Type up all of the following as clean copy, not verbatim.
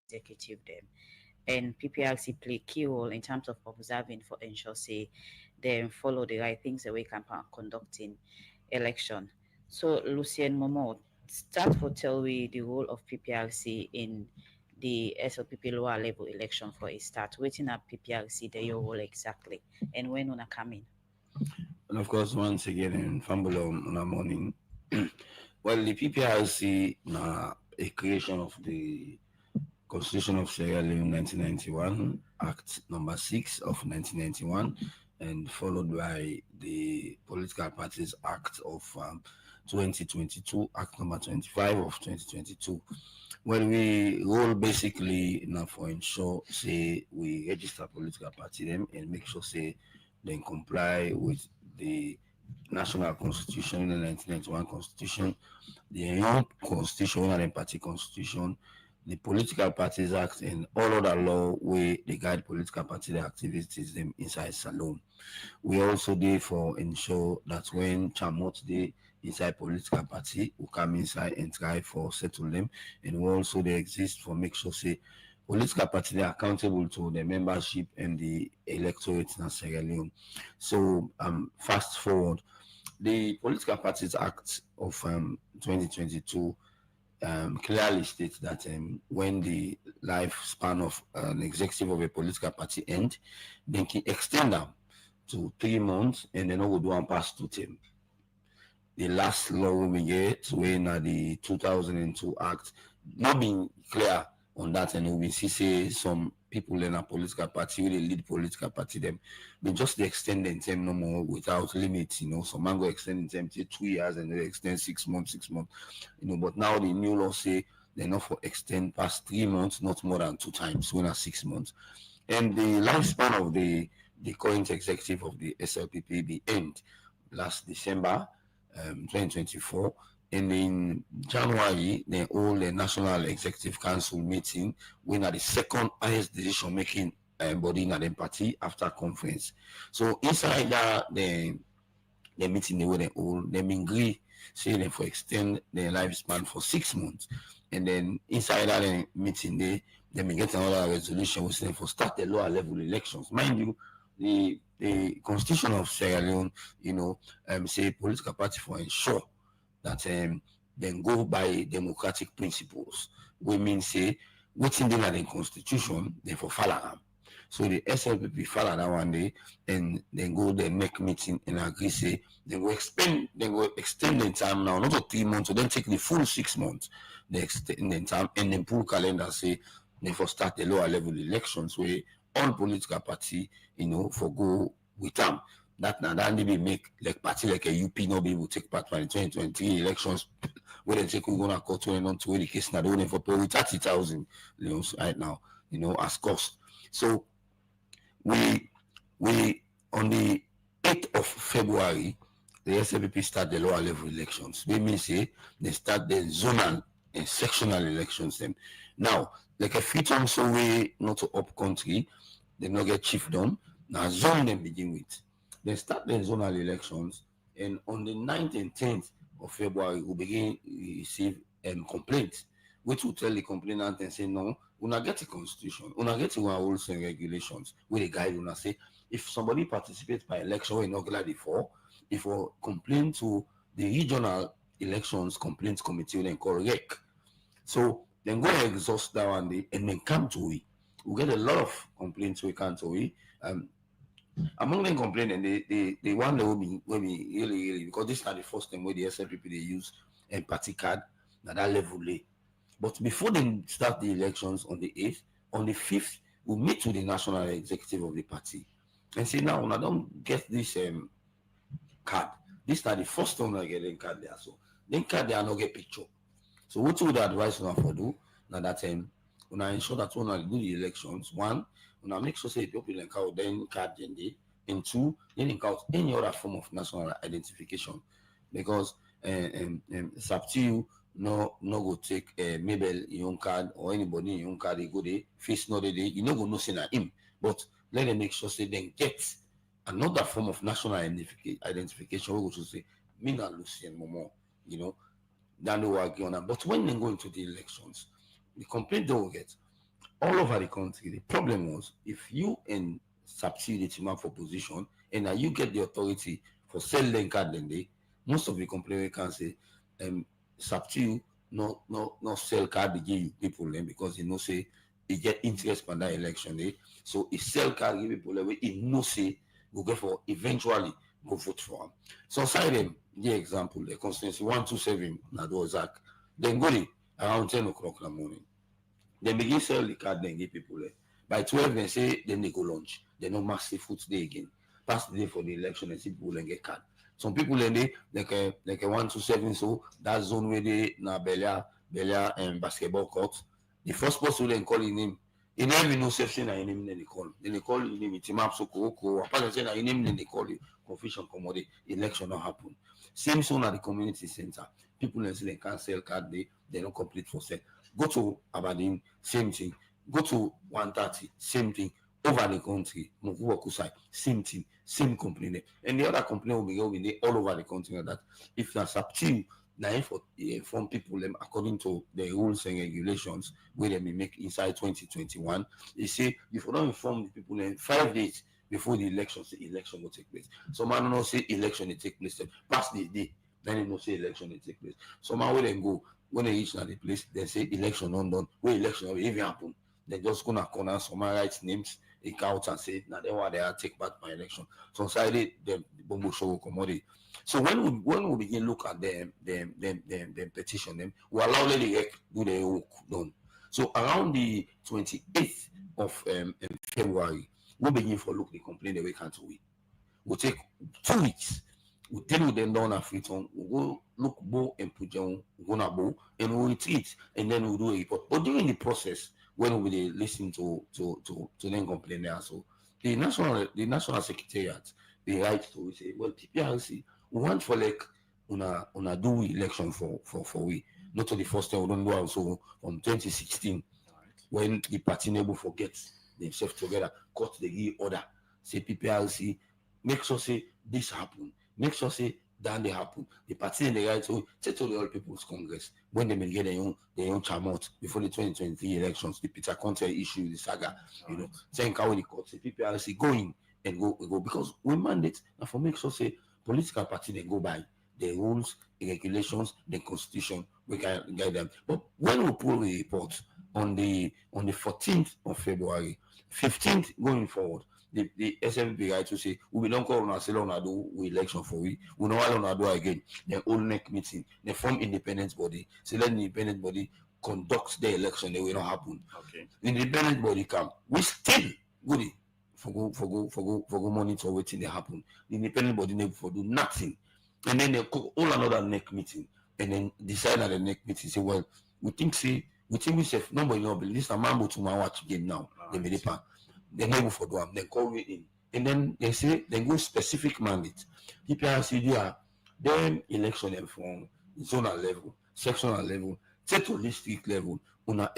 executive them. And PPRC play key role in terms of observing for ensure say they follow the right things the way campaign conducting election. So Lucien Momo, start for tell we the role of PPRC in the SLPP lower level election for a start. Waiting at PPRC the your role exactly and when una coming. And of course, once again, in Fambulo on a morning, well, the PPRC, a creation of the Constitution of Sierra Leone 1991, Act number 6 of 1991, and followed by the Political Parties Act of 2022, Act number 25 of 2022. Well, we role basically now for ensure, say, we register political party them and make sure, say, they comply with the national constitution in the 1991 constitution, the young constitution and party constitution, the Political Parties Act, and all other law where they guide political party their activities them inside Salone. We also therefore ensure that when Chamot they inside political party, we come inside and try for settle them, and we also they exist for make sure say political party they are accountable to the membership and the electorate in Sierra Leone. So fast forward, the Political Parties Act of 2022 clearly states that when the lifespan of an executive of a political party end, they can extend them to 3 months and then we do one pass to term. The last law we get when the 2002 Act, not being clear on that, and we see say some people in a political party, really lead political party, them they just extend the term no more without limits, Some man go extend the term to 2 years and they extend 6 months, 6 months, But now the new law say they're not for extend past 3 months, not more than 2 times, when 6 months. And the lifespan of the current executive of the SLPP be end last December 2024. And in January, they hold a National Executive Council meeting, when at the second highest decision making body in the party after conference. So inside that, the meeting they were all them agree say they for extend their lifespan for 6 months. And then inside that meeting they may get another resolution which they for start the lower level elections. Mind you, the constitution of Sierra Leone, say political party for ensure that then go by democratic principles. We mean say what's in the constitution, they for follow them. So the SLPP follow that one day and then go they make meeting and agree say they go extend the time now, not to 3 months, so then take the full 6 months, they extend the time and then pull calendar say they for start the lower level elections where all political party, for go with them. That now that be make like party like a UP no be able to take part in the 2023 elections where they take we're gonna call 20 the case now they only for pay with 30,000 right now, as cost. So we on the 8th of February, the SLPP start the lower level elections. We mean say they start the zonal and sectional elections them. Now, like a Freetown so we not to up country, they not get chiefdom. Now zone them begin with. They start the zonal elections, and on the 9th and 10th of February, we begin receive complaints, which will tell the complainant and say, no, we not get a constitution, we not get our rules and regulations, where the guide will say, if somebody participates by election, we're not glad for, if we complain to the regional elections complaints committee, then call REC. So then go exhaust that one day and then come to we. We get a lot of complaints we can't to we. Among them complaining, they want will be really because this is not the first time where the SLPP they use party card at that level. But before they start the elections on the 8th, on the 5th, we meet with the national executive of the party and say, now I don't get this card. This is not the first time I get a card there. So then card there not get picture. So what would advise you for do now that when I ensure that when I do the elections, one, when I make sure say people link out then card then they, and two, then link out any other form of national identification, because it's up to you. No go take Mabel in your card or anybody in your card. They go there face no day. You know go no say na him, but let them make sure say then get another form of national identification. We go to say me na Lucien Momo, that they will argue on that. But when they go into the elections, the complaint they will get all over the country. The problem was if you and subsidy the team up for position and now you get the authority for sell them card then they most of the complainant can say subsidy no sell card they give you people then because you know say he get interest by that election so he sell card give people away he no say go get for eventually go vote for him. So side them the example the constituency 127 na do Zach then go there around 10 o'clock in the morning. They begin sell the card, then give people there. By 12, they say, then they go lunch. They no massive food day again. Pass the day for the election and see people then get card. Some people in there, like a 127, so that zone where they na Belia and basketball court. The first person then call his name. He never even know section na name then they call. Then they call his name, it's map so koko. Apart say na name then they call you. Confusion commodity, election not happen. Same zone at the community center. People then say they can't sell card, they don't complete for sale. Go to Aberdeen, same thing. Go to 130, same thing. Over the country, Mokuwakusai, same thing, same complaint. And the other complaint will be going all over the country that if there's a team, now for inform people according to the rules and regulations where they may make inside 2021, they say if you don't inform the people in 5 days before the election, say election will take place. Some man don't say election will take place, pass the day, then they don't say election will take place. Some man will then go when they reach the place, they say election not done. Where election will even happen, they just gonna corner some write names, they count and say now they want they are take back my election. So inside the bombo show will come. So when we begin look at them petition them, we allow them to do their work done. So around the 28th of February, we begin for look the complaint that we can't we. We'll take 2 weeks. We'll deal with them down at Freetown. We'll go look Bo and Pujan, we'll go Bo, and we'll retreat, and then we'll do a report. But during the process, when we listen to them complain there, so the national secretariat, they write to say, well, PPRC, we want for like una do election for we. Not to the first time we don't do also from 2016 when the party never forget themselves together, cut the give order, say PPRC, make sure say this happen, make sure say that they happen. The party in the right so say to the All People's Congress when they may get their own chamot before the 2023 elections, the Peter Conte issue, the saga, saying how the court say PPRC going and go because we mandate and for make sure say political party they go by the rules, the regulations, the constitution, we can guide them. But when we pull the report on the 14th of February, 15th going forward, the SLPP right to say we don't call on ourselves on do election for we know all on do again. Then all neck meeting, they form independent body. So let the independent body conduct the election, they will not happen. Okay. The independent body come. We still good for go monitor waiting they happen. The independent body never for do nothing. And then they call all another neck meeting and then decide at the neck meeting say, well, we think we say nobody know believe this a man to my watch again now. They made it pan. They never for do them, then call me in. And then they say they go specific mandate. PPRC do them election them from zonal level, sectional level, set to district level, una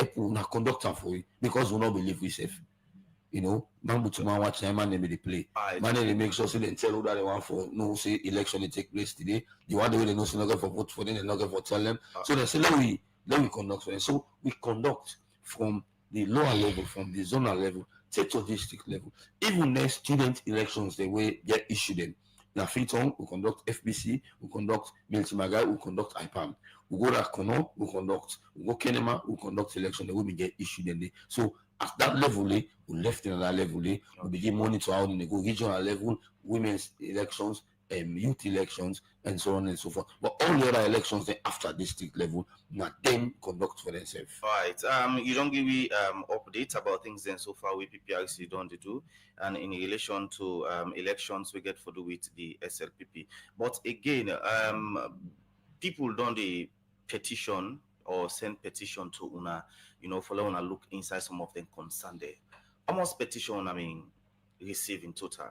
conduct for it because we not believe we safe. Man to man watch time man they play. Man they make sure say they tell who that they want for no say election they take place today. The one they know say not for vote for them, they not for tell them. So they say let we conduct for them. So we conduct from the lower level, from the zonal level, take to district level. Even next student elections, the way get issued them. Now Freetown, we conduct FBC, we conduct Miltimagai, we conduct IPAM. We go to Kono, we conduct. We go Kenema, we conduct election, the way we get issued them. So at that level, we left in that level, we begin monitor how they go regional level, women's elections, youth elections, and so on and so forth. But all the other elections then after district level, not them conduct for themselves. All right. You don't give me updates about things then so far with PPRC don't do, and in relation to elections we get for do with the SLPP. But again, people don't the petition or send petition to una, follow una look inside some of them concerned there. How much petition receive in total?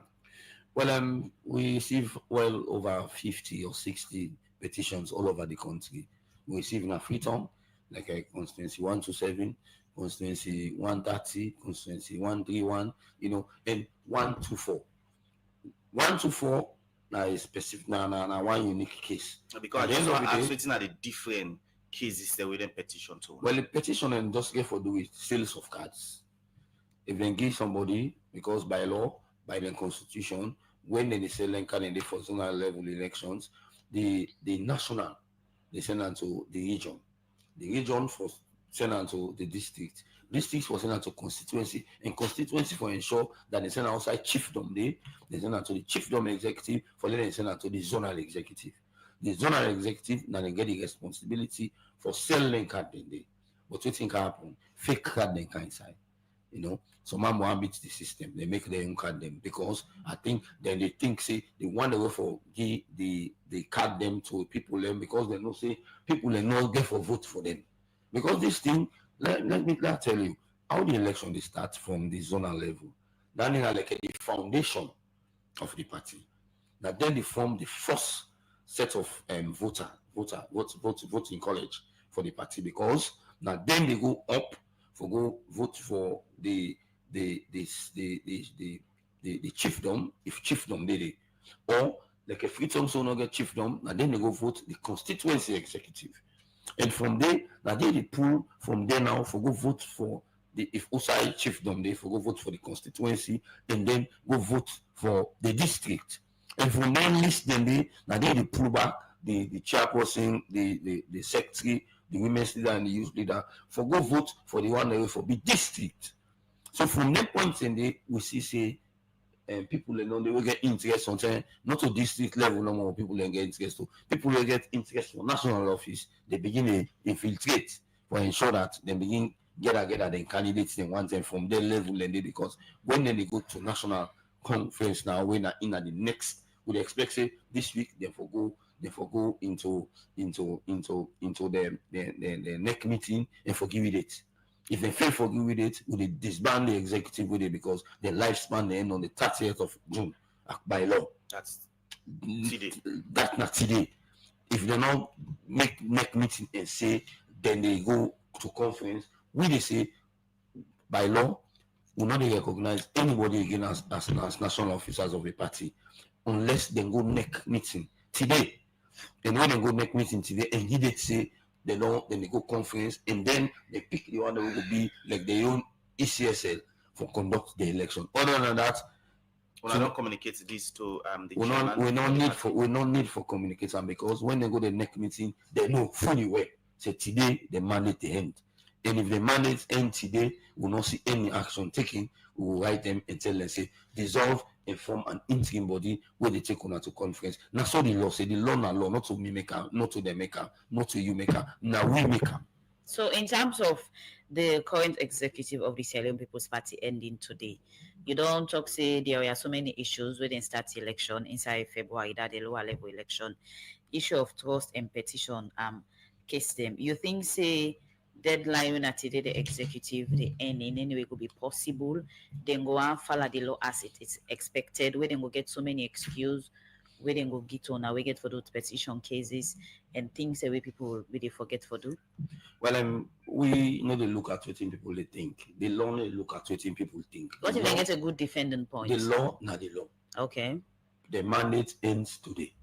Well, we receive well over 50 or 60 petitions all over the country. We receive in a Freetown, like a constituency 127, constituency 130, constituency 131, and 124. 124 now is specific now one unique case. Because at the end of the day, are the different cases that we then petition to. Well, the petition and just get for do with sales of cards. if they engage somebody, because by law, by the constitution, when they sell a candidate for zonal level elections, the national, they send them to the region for send them to the district for send them to constituency, and constituency for ensure that they send outside chiefdom, they send them to the chiefdom executive for letting send them to the zonal executive. The zonal executive now they get the responsibility for selling card then. But what think happen? Fake card then can inside. Some man want beat the system. They make their own card them because I think then they think say they want to go for the card them to people them because they know say people they not get for vote for them. Because this thing, let me tell you how the election they start from the zonal level. That is like the foundation of the party. Now then they form the first set of voting college for the party, because now then they go up for go vote for the chiefdom, if chiefdom did it, or like a Freetown so not get chiefdom, and then they go vote the constituency executive. And from there, now they pull from there now for go vote for the if outside chiefdom they for go vote for the constituency, and then go vote for the district. And from that list, then they pull back the chairperson, the secretary, the women's leader, and the youth leader for go vote for the one that will for be district. So from that point in there, we see people they know they will get interest on not to district level no more. People they get interest to people will get interest for national office. They begin to infiltrate for ensure that they begin get the candidates they want them from their level, and they because when they go to national conference now, when in at the next, we expect say this week they go into the next meeting and forgive it. If they fail forgive with it, we disband the executive with it because the lifespan they end on the 30th of June by law. That's today. That's not today. If they not make meeting and say, then they go to conference, they say by law, will not recognize anybody again as national officers of a party unless they go neck meeting today. And when they go neck meeting today, and they say they know, then they go conference, and then they pick the one that will be like their own ECSL for conduct the election. Other than that, I don't communicate this to the we don't need for communication, because when they go to the next meeting, they know fully well. So today the mandate they end. And if the mandate end today, we will not see any action taken. We will write them and tell them, say, dissolve and form an interim body where they take on to conference. Now, so the law say the law na law, not to me maker, not to the maker, not to you maker. Now we maker. So, in terms of the current executive of the Sierra Leone People's Party ending today, you don't talk say there are so many issues when they start the election inside February, that the lower level election, issue of trust and petition case them. You think say deadline when today the executive the end in any way could be possible, then go and follow the law as it is expected, where they go get so many excuses, where they go get on we get for those petition cases and things that way people really forget for do? Well, we know they look at what people they think. The law they look at what people think. What if they get a good defending point? The law, not the law. Okay. The mandate ends today.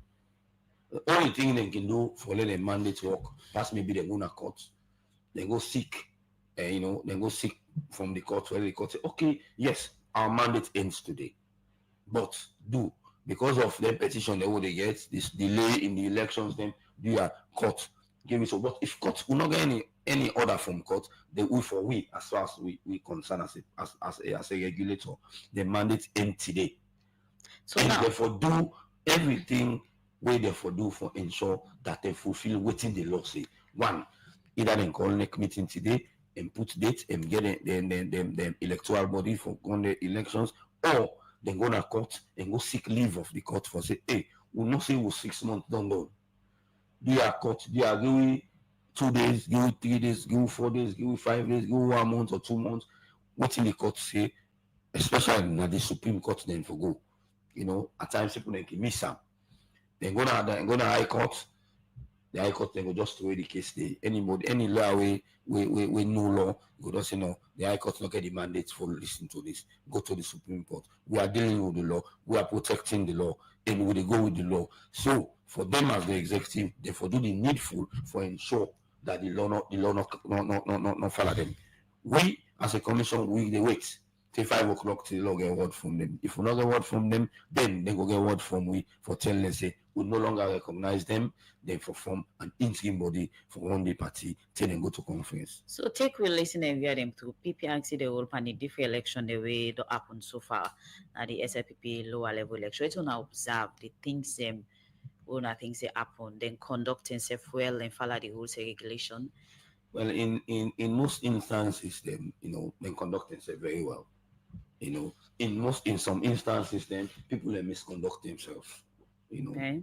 The only thing they can do for letting the mandate work, perhaps maybe they go to court. They go seek, they go seek from the court where the court say, okay, yes, our mandate ends today. But because of the petition they would get, this delay in the elections, then do a court give it so. But if court will not get any order from court, they will for we as far as we concern as a regulator, the mandate end today. So and now, therefore do everything where therefore do for ensure that they fulfill within the law say. One, either they call next meeting today and put date and get the electoral body for on the elections, or they go to court and go seek leave of the court for say, hey, we'll not say we'll 6 months done. They are court, they are giving 2 days, give 3 days, give 4 days, give 5 days, give 1 month or 2 months. What in the court say, especially in the Supreme Court, then for go. At times people they can miss them. Then go to High Court. The High Court then go just throw the case there. Any law we no law, go just say no. The High Court not get the mandate for listening to this. Go to the Supreme Court. We are dealing with the law. We are protecting the law, and we go with the law. So for them as the executive, therefore do the needful for ensure that the law not follow them. We as a commission, we they wait till 5 o'clock till they get word from them. If we not get word from them, then they go get word from we for telling us say we no longer recognize them, then for form an interim body for one day party till they go to conference. So take we listen and view them through PPRC the whole pan the different election the way that happened so far. Now the SLPP lower level election. It's now observe the things one things they happen, then conduct themselves well and follow the rules and regulation. Well, in most instances, them they conduct themselves very well. In some instances, then people they misconduct themselves. Okay.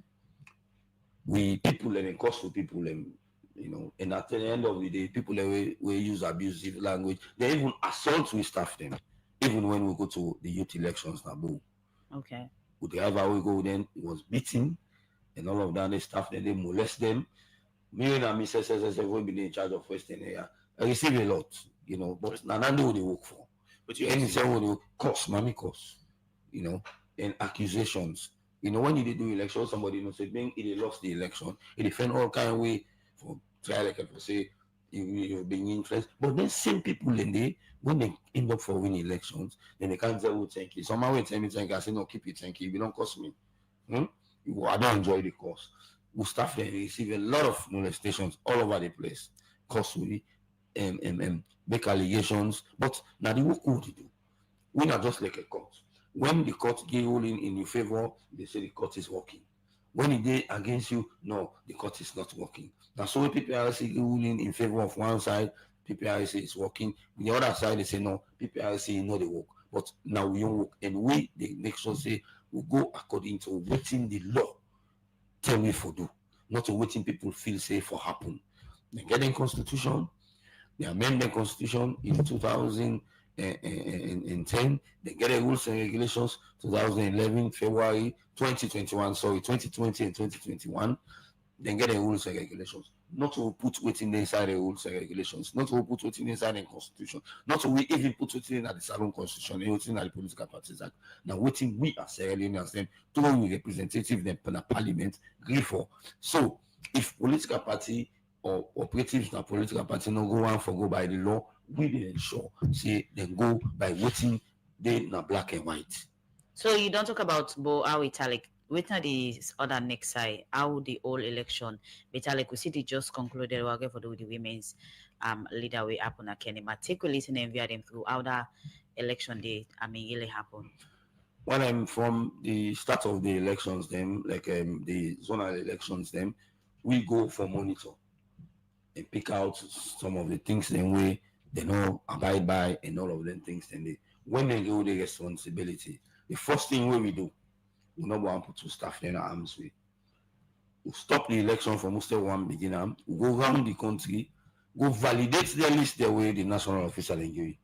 We people and cost for people and at the end of the day, people that we use abusive language. They even assault we staff them. Even when we go to the youth elections, now, Okay. with the driver we go, then it was beating and all of that. They staff them, they molest them. Me and Mrs. will be in charge of Western area. I receive a lot, but none of they work for. But you Any say what cost, mommy cost, and accusations. When you do election, somebody say being he lost the election, he defend all kind of way for try like I say you've been influenced. But then same people in there, when they end up for winning elections, then they can't say oh thank you. Somehow tell me thank you. I say no, keep it thank you. It don't cost me. I don't enjoy the cost. We staff there receive a lot of molestations all over the place. Cause we make allegations, but now the work we do. We not just like a court. When the court give ruling in your favor, they say the court is working. When it is against you, no, the court is not working. Now, so when PPRC ruling in favor of one side, PPRC is working. The other side, they say no, PPRC know they work. But now we don't work, and we they make sure say we go according to waiting the law tell me for do, not to waiting people feel safe for happen. They get in constitution, they amend the constitution in 2010. They get the rules and regulations 2011 February 2021. Sorry, 2020 and 2021. Then get the rules and regulations. Not to put waiting inside the rules and regulations. Not to put waiting inside the constitution. Not to even put waiting at the Salon Constitution. Waiting at the Political Parties Act. Now waiting we as Sierra Leoneans them through representative them in Parliament agree for. So if political party or operatives in a political party no go on for go by the law, we dey ensure say then go by waiting they na black and white. So you don't talk about how italic. Wait till the other next side, how the whole election, italic, we see they just concluded working for the women's leader way happen at Kenema. Take a listen and view them through how that election day, really happened. When from the start of the elections, them like the zonal elections, them we go for monitor and pick out some of the things then we they know abide by and all of them things. Then they when they go the responsibility, the first thing we do, we not want to put two staff in our arms way. We stop the election from Mr. One beginner, we go around the country, go validate their list the way the national official enjoy.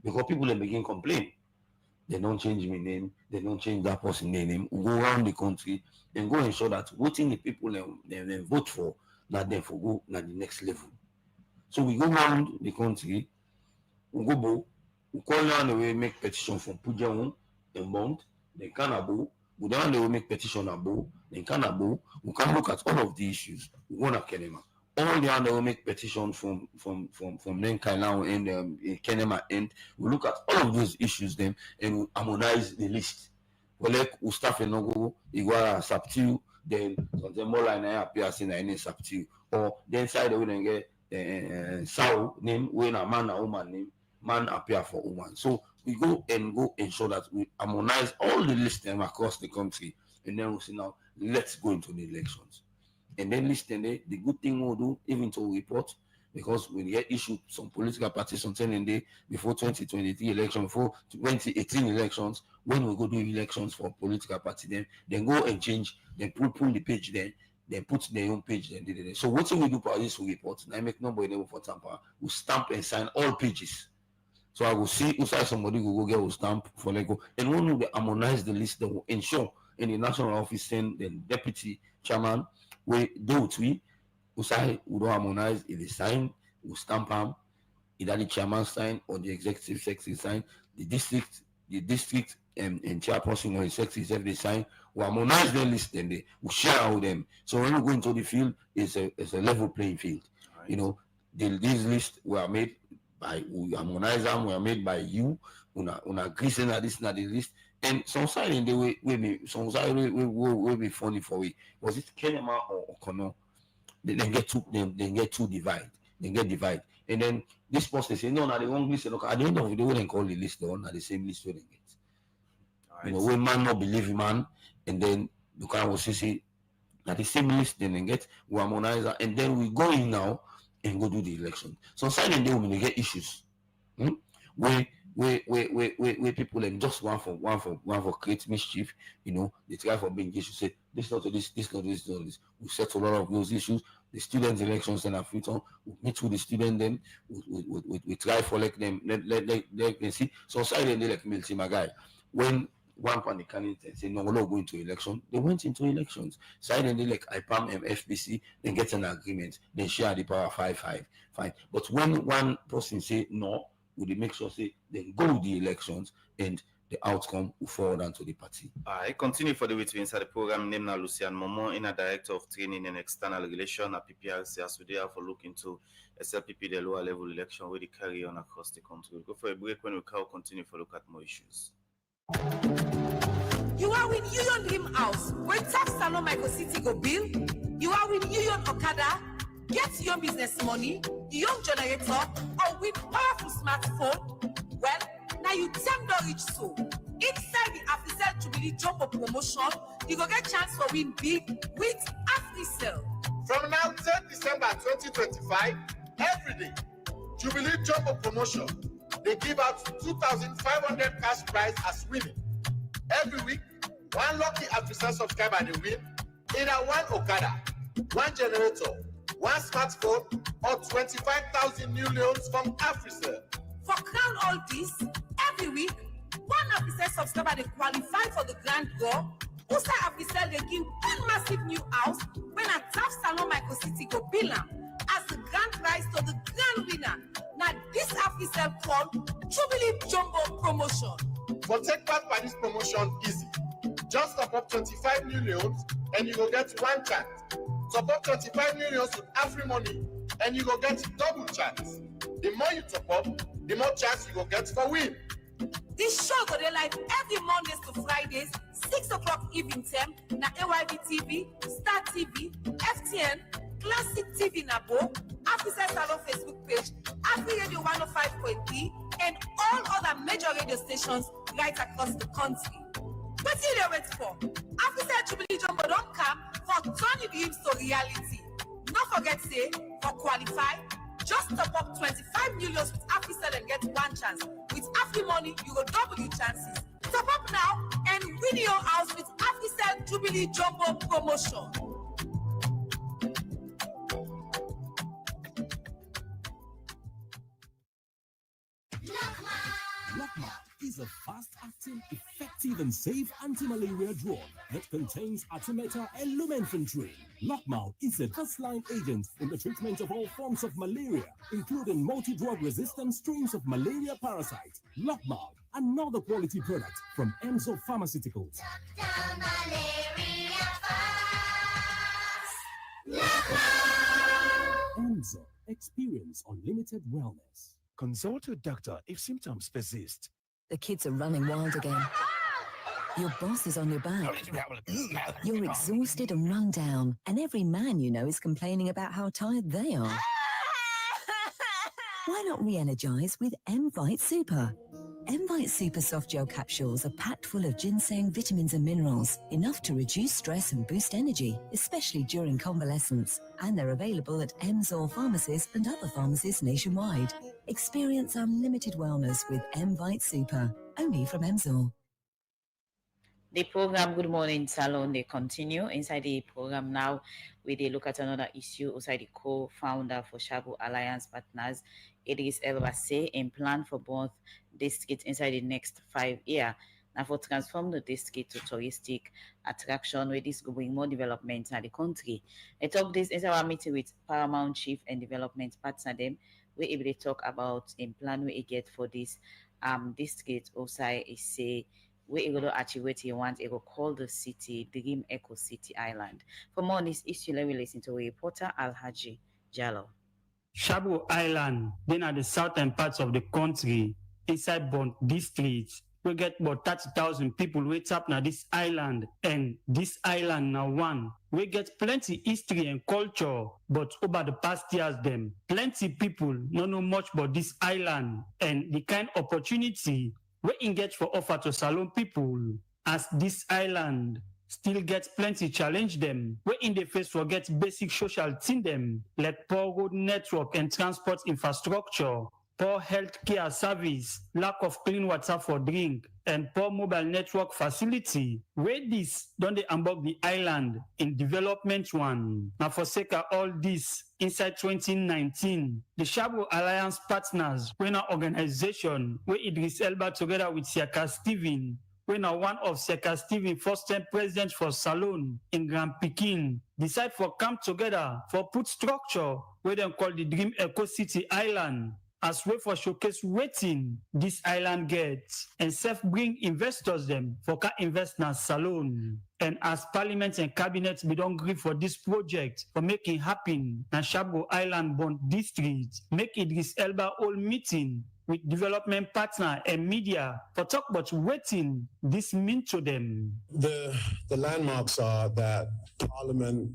Because people they begin complain. They don't change my name, they don't change that person's name. We go around the country and go ensure that voting the people they vote for, that then for go at the next level. So we go around the country, we go we call down the way make petition from Pujaun and Mount, then Canabo, we down the way make petition about, then Canabo, we can look at all of the issues. We want to Kenema. All the other will make petition from Nenkailao and Kenema end. We look at all of those issues then and we harmonize the list. We like we start and go igual substitute, then something more like I appear as in any substitute. Or then side we then get Sao name when a man or woman name, man appear for woman. So we go ensure that we harmonize all the lists across the country, and then we say now let's go into the elections. And then listen, the good thing we'll do, even to report, because we get issued some political parties on 10 day before 2023 election, before 2018 elections, when we go do elections for political party, then go and change, then pull the page then put their own page then. So what we do for this report, I make nobody able for tamper, we stamp and sign all pages. So I will see inside somebody will go get a stamp for Lego. And when we harmonize the list, that will ensure in the national office send the deputy chairman we do it we say we don't harmonize if they sign, we stamp them, either the chairman sign or the executive secretary sign, the district and chairperson or executive if they sign, we harmonize their list and we share with them. So when we go into the field, it's a level playing field. Right. These lists were made by we harmonize them, we are made by you, una agree saying that this not the list. And some side in the way be some side will be funny for we. Was it Kenema or Okono? They get two they get two divide. They get divide. And then this person say, no, the wrong list. Look, at the end of the day, wouldn't call the list the one at the same list where they get. Right. When man not believe man, and then the kind will say that the same list then get we harmonize, and then we go in now and go do the election. So silent day when they get issues, where people and just one for create mischief, they try for being issues. Say this not this, this not this, not this. We settle a lot of those issues. The students' elections and Freetown, we meet with the student then, we try for like them, let them see. So silent day like Milty, my guy, when one point the candidate say no, we're not going to election. They went into elections. Suddenly, like IPAM and FBC, they get an agreement. They share the power 5-5. Fine. But when one person say no, would they make sure say they go to the elections and the outcome will fall down to the party. I continue for the way to inside the program. Name now Lucian Momo, in a director of training and external relation at PPRC, as we there for look into SLPP, the lower level election where they carry on across the country. We'll go for a break. When we can continue for look at more issues. You are with Union Dream House. When tax salon micro city go bill, you are with Union Okada. Get your business money, young generator, or with powerful smartphone. Well, now you $10 reach so. Inside the Afrisel Jubilee Jumbo promotion, you go get chance for win big with Afrisel. From now 10 December 2025, every day, Jubilee Jumbo promotion. They give out 2,500 cash prize as winning. Every week, one lucky Afrisel subscriber they win either one Okada, one generator, one smartphone, or 25,000 new loans from Afrisel. For crown all this, every week, one Afrisel subscriber they qualify for the grand draw. Also Afrisel they give one massive new house when a Taft Salon Micro City go bill as the grand prize to the grand winner. Now this Afrisel called Jubilee Jumbo promotion. For take part by this promotion easy. Just top up 25 new loans and you will get one chance. Top up 25 new loans with Afri money and you will get double chance. The more you top up, the more chance you will get for win. This show go dey live every Mondays to Fridays, 6 o'clock evening time, na AYB TV, Star TV, FTN, Classic TV Nabo, Afrisel Salon Facebook page, Afri Radio 105.3, and all other major radio stations right across the country. What do you wait for? Afrisel Jubilee Jumbo don't come for turning dreams to reality. Don't forget say, for qualify, just top up 25 million with Afrisel and get one chance. With Afri money, you will double your chances. Top up now and win your house with Afrisel Jubilee Jumbo promotion. Lockmark is a fast-acting, effective and safe anti-malaria drug that contains artemether and lumenfantrine. Lockmark is a first-line agent in the treatment of all forms of malaria, including multi-drug resistant strains of malaria parasites. Lockmark, another quality product from Enzo Pharmaceuticals. Enzo, experience unlimited wellness. Consult your doctor if symptoms persist. The kids are running wild again. Your boss is on your back. You're exhausted and run down, and every man you know is complaining about how tired they are. Why not re-energize with M-Vite Super? M-Vite Super Soft Gel capsules are packed full of ginseng, vitamins and minerals, enough to reduce stress and boost energy, especially during convalescence. And they're available at Emzor pharmacies and other pharmacies nationwide. Experience unlimited wellness with M-Vite Super, only from Emzor. The program Good Morning Salon, they continue. Inside the program now, we they look at another issue outside the co-founder for Shebro Alliance Partners, Idris El-Bassey, and plan for both districts inside the next 5 years. Now for transform the district to touristic attraction, where this will bring more development in the country. I talk this in our meeting with Paramount Chief and Development Partner them. We able to talk about a plan we get for this district. Also, I say we able to achieve what you want. It will call the city Dream Eco City Island. For more on this issue, let me listen to reporter Alhaji Jallo. Shebro Island, then at the southern parts of the country, inside Bond district, we get about 30,000 people wait up na this island, and this island now one. We get plenty history and culture, but over the past years them, plenty people no know much about this island and the kind opportunity we engage for offer to Salone people, as this island still get plenty challenge them, we in the face forget basic social thing them, like poor road network and transport infrastructure, poor healthcare service, lack of clean water for drink, and poor mobile network facility. Where this don't they embark the island in development one. Now for sake of all this, inside 2019, the Shebro Alliance partners, when an organization where Idris Elba together with Siaka Steven, when one of Siaka Steven first-time president for Salone in Grand Pekin, decide for come together for put structure where they call the Dream Eco City Island, as way for showcase waiting this island gets and self bring investors them for can invest in Salone. And as parliament and cabinet be don't agree for this project for making happen na Shebro Island Bond district, make Idris Elba all meeting with development partner and media for talk about waiting this mean to them. The landmarks are that Parliament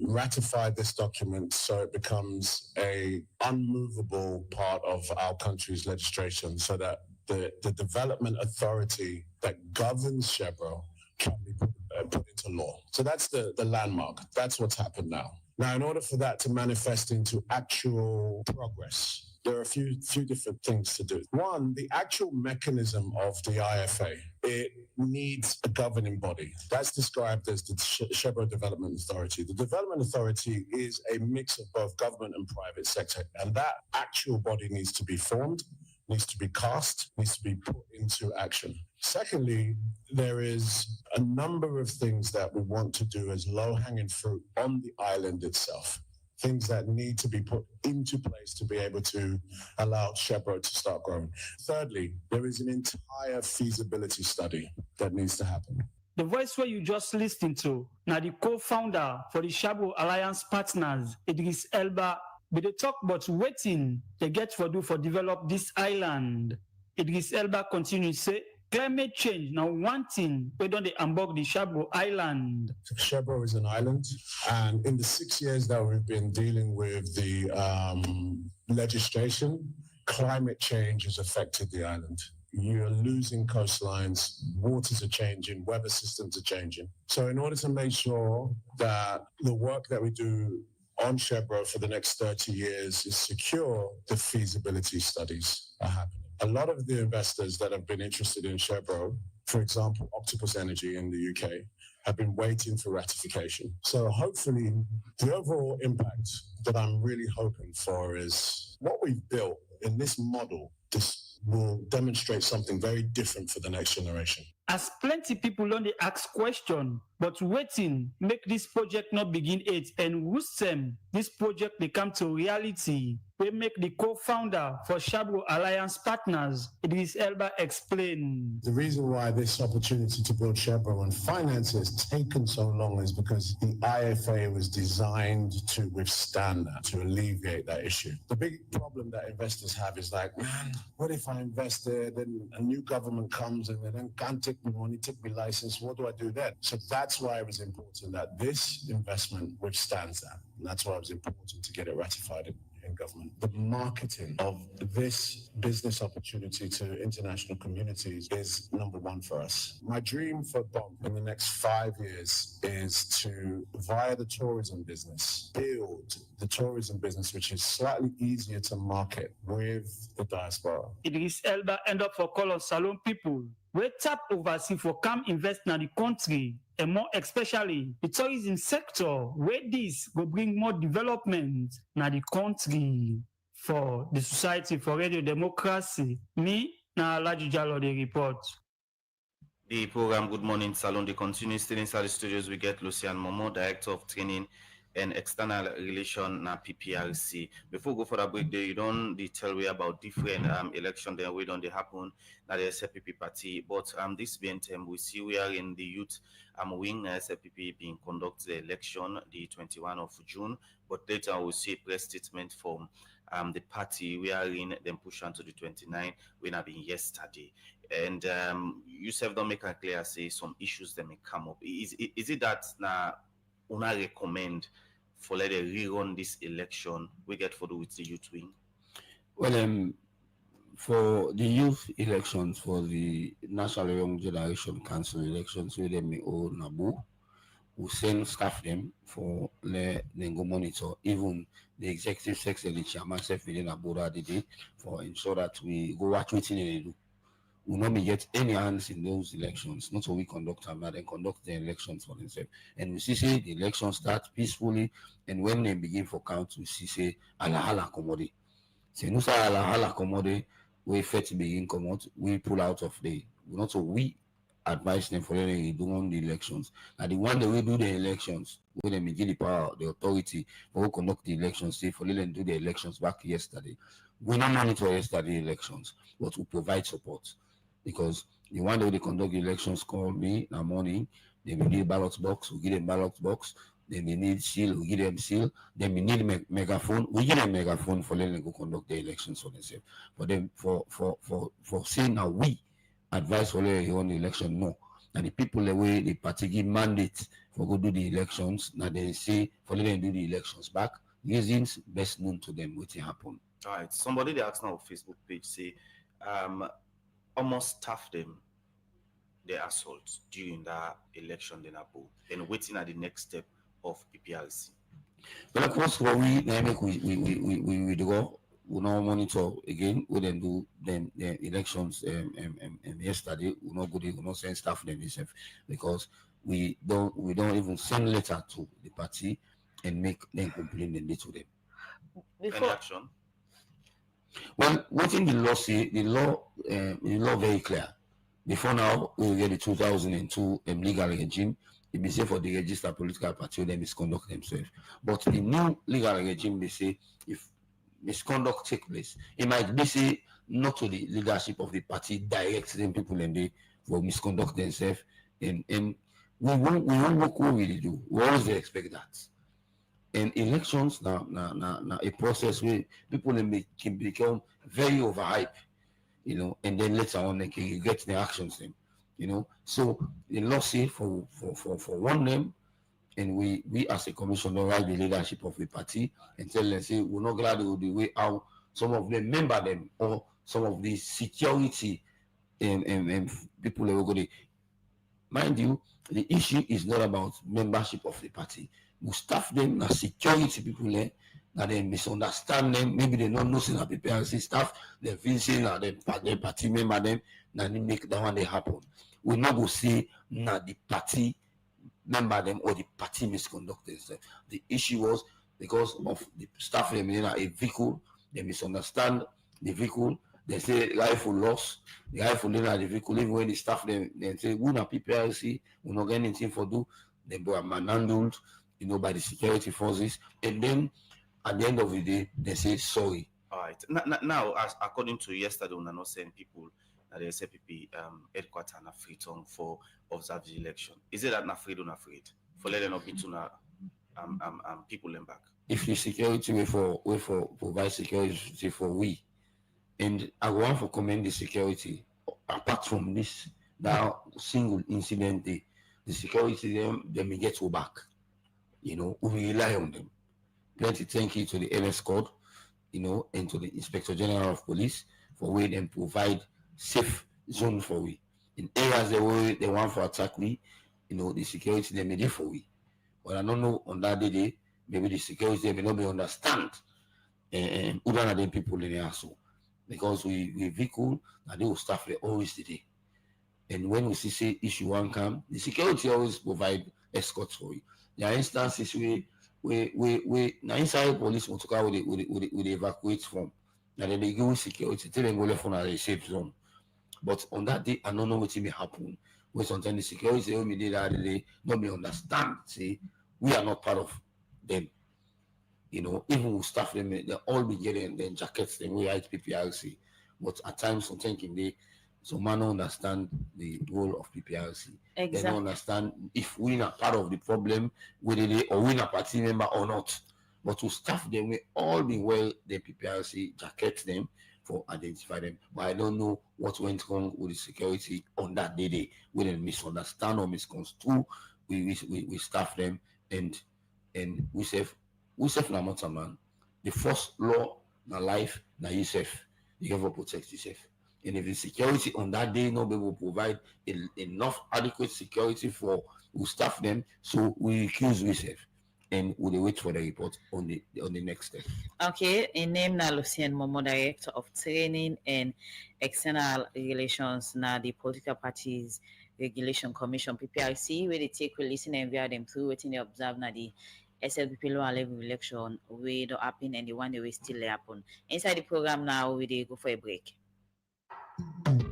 ratified this document so it becomes a unmovable part of our country's legislation, so that the development authority that governs Shebro can be put into law. So that's the landmark. That's what's happened now. Now, in order for that to manifest into actual progress, there are a few different things to do. One, the actual mechanism of the IFA, it needs a governing body. That's described as the Shebro Development Authority. The Development Authority is a mix of both government and private sector, and that actual body needs to be formed, needs to be cast, needs to be put into action. Secondly, there is a number of things that we want to do as low-hanging fruit on the island itself. Things that need to be put into place to be able to allow Shebro to start growing. Thirdly, there is an entire feasibility study that needs to happen. The voice where you just listened to, now the co-founder for the Shebro Alliance partners, Idris Elba, but they talk about waiting they get for do for develop this island. Idris Elba continues to say, climate change now one thing we don't embark the Shebro Island. Shebro is an island, and in the 6 years that we've been dealing with the legislation, climate change has affected the island. You're losing coastlines, waters are changing, weather systems are changing. So in order to make sure that the work that we do on Shebro for the next 30 years is secure, the feasibility studies are happening. A lot of the investors that have been interested in Shebro, for example, Octopus Energy in the UK, have been waiting for ratification. So hopefully the overall impact that I'm really hoping for is what we've built in this model, this will demonstrate something very different for the next generation. As plenty people only ask question, but waiting make this project not begin it and Wusem, this project become to reality. We make the co-founder for Shebro Alliance partners, Idris Elba, explain. The reason why this opportunity to build Shebro and finance has taken so long is because the IFA was designed to withstand that, to alleviate that issue. The big problem that investors have is like, man, what if I invest there, then a new government comes and they then can't take me money, take me license, what do I do then? So that's why it was important that this investment withstands that. And that's why it was important to get it ratified in government. The marketing of this business opportunity to international communities is number one for us. My dream for BOM in the next 5 years is to, via the tourism business, build the tourism business which is slightly easier to market with the diaspora. Idris Elba end up for call on Salone people. We tap overseas for come invest in the country, and more especially the tourism sector, where this will bring more development in the country for the Society for Radio Democracy. Me, na Alaji Jalo, the report. The program Good Morning Salon, they continue still inside the studios. We get Lucian Momo, Director of Training and external relation na PPRC. Before we go for that break there, you don't tell we about different election there we don't they happen na the SLPP party. But this being term we see we are in the youth wing SLPP being conduct the election the 21 of June, but later we'll see a press statement from the party we are in, then push on to the 29 when have been yesterday. And you self don't make it clear say some issues that may come up. Is it that now una recommend for let a rerun this election we get for with the youth wing? Well, for the youth elections, for the National Young Generation Council elections, we them may all Nabu, we send staff them for let them go monitor. Even the executive secretary, the chairman, self within Abuja today for ensure that we go watch what they do. We not be get any hands in those elections. Not so we conduct them, but then conduct the elections for themselves. And we see say the elections start peacefully, and when they begin for count, we see say alahala commodity. Say no say alahala commodity. We fit begin come out, we pull out of the not so we advise them for them to do on the elections. And the one that we do the elections, when they give the power, the authority for who conduct the elections, say for them do the elections back yesterday. We not monitor yesterday elections, but we provide support. Because the one that they conduct the elections call me in the morning, they may need ballot box, we give them ballot box, they may need seal, we give them seal, they may need megaphone, we give them megaphone for them to go conduct the elections for themselves. For them for saying now we advise for them on the election, no. And the people the way the party give mandate for go do the elections, now they say for them to do the elections back, reasons best known to them what happen. All right. Somebody they asked now on Facebook page say almost staff them the assault during that election then waiting at the next step of PPRC. Well, of course, what we make we go, we now monitor again. We then do them the elections yesterday. We not go, we not send staff them themselves because we don't even send letter to the party and make them complain and to them. Any action? Well, what in the law say, the law very clear. Before now, we will get the 2002 legal regime. It may say for the registered political party, they misconduct themselves. But the new legal regime, they say if misconduct take place, it might be say not to the leadership of the party directing people and they will misconduct themselves. And we won't work what we do. We always expect that. And elections now a process where people can become very overhyped, and then later on they can get the actions then, So the law say for one name, and we as a commission don't write the leadership of the party and tell them say we're not glad with the way how some of them member them or some of the security and people that go there. Mind you, the issue is not about membership of the party. We staff them as security people there, that they misunderstand them. Maybe they don't know the PPRC staff, they feel saying that they party member them, that they make that one they happen. We not go say the party member them or the party misconduct themselves. The issue was because of the staff them in a vehicle, they misunderstand the vehicle. They say rifle loss, the rifle in the vehicle, even when the staff them they say we not PPRC, we not get anything for do, they were manhandled, by the security forces, and then at the end of the day, they say sorry. All right. Now, as according to yesterday, we are not sending people at the SLPP headquarters in Freetown for observe the election. Is it that not afraid or not afraid for letting not be to people in back? If the security way for provide security for we, and I want to commend the security. Apart from this, that single incident, the security them may get to back. We rely on them. Plenty thank you to the LS Code, and to the Inspector General of Police for way them provide safe zone for we. In areas they want for attack we, the security they may do for we. But I don't know on that day, maybe the security they may not be understand and other than people in the asshole. Because we vehicle and they will staff there always today. And when we see issue one come, the security always provide escorts for you. There are instances where now inside police motorcar will evacuate from. Now they go security, tell them go left on a safe zone. But on that day, I don't know what may happen. When sometimes the security will be there that day, not be understand. See, we are not part of them. Even with staff them, they all be getting then jackets, then we write PPRC. But at times, some thinking some man don't understand the role of PPRC. Exactly. They don't understand if we're not part of the problem, whether they or we're not party member or not. But to staff them, we all be well, the PPRC jacket them for identify them. But I don't know what went wrong with the security on that day. We didn't misunderstand or misconstrue. We staff them and we save na matter, man. The first law na life na yourself. You have to protect yourself. And if the security on that day not be able to provide enough adequate security for we staff them, so we accuse ourselves and we wait for the report on the next step. Okay, in name na Lucien Momo, Director of Training and External Relations na the Political Parties Regulation Commission PPRC, where they take we listen and via them through waiting they observe na the SLPP lower level election we don't happen and the one that will still happen. Inside the program now we dey go for a break.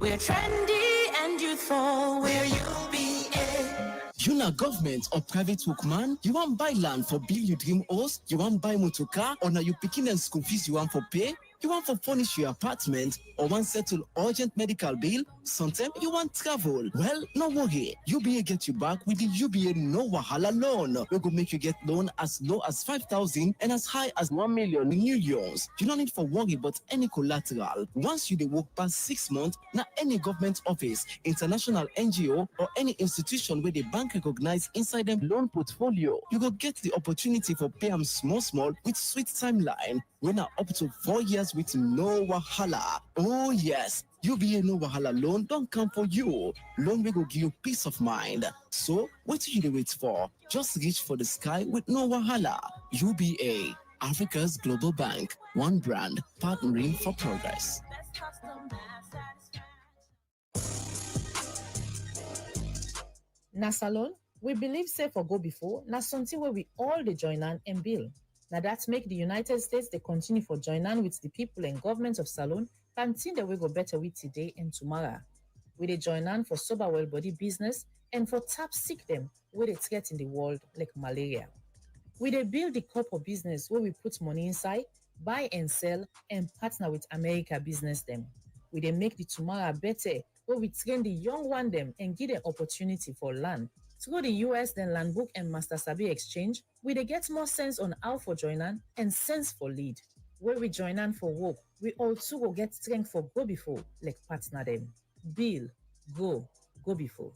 We're trendy and youthful, we're UBA. You na government or private workman? You want buy land for build your dream house? You want buy motor car? Or now you picking and school fees you want for pay? You want for furnish your apartment or want settle urgent medical bill? Sometimes you want travel. Well, no worry. UBA get you back with the UBA No Wahala loan. We go make you get loan as low as 5,000 and as high as 1 million in new years. You don't need for worry about any collateral. Once you dey work past 6 months, now any government office, international NGO or any institution where the bank recognize inside them loan portfolio, you go get the opportunity for pay them small with sweet timeline. We're now up to 4 years with no wahala. Oh yes, UBA No Wahala loan don't come for you. Loan will go give you peace of mind. So what do you wait for? Just reach for the sky with no wahala. UBA, Africa's global bank. One brand, partnering for progress. Na salon, we believe safe or go before, na something where we all the join and build. Now that make the United States they continue for joining with the people and government of Salon, continue that we go better with today and tomorrow. We they join for sober well body business and for tap sick them where they threat in the world like malaria. We they build the corporate business where we put money inside, buy and sell, and partner with America business them. We they make the tomorrow better where we train the young one them and give them opportunity for land. Through the US, then Land Book and Master Sabi Exchange, we they get more sense on how for joining and sense for lead. Where we join for work, we also go get strength for go before, like partner them. Bill, go before.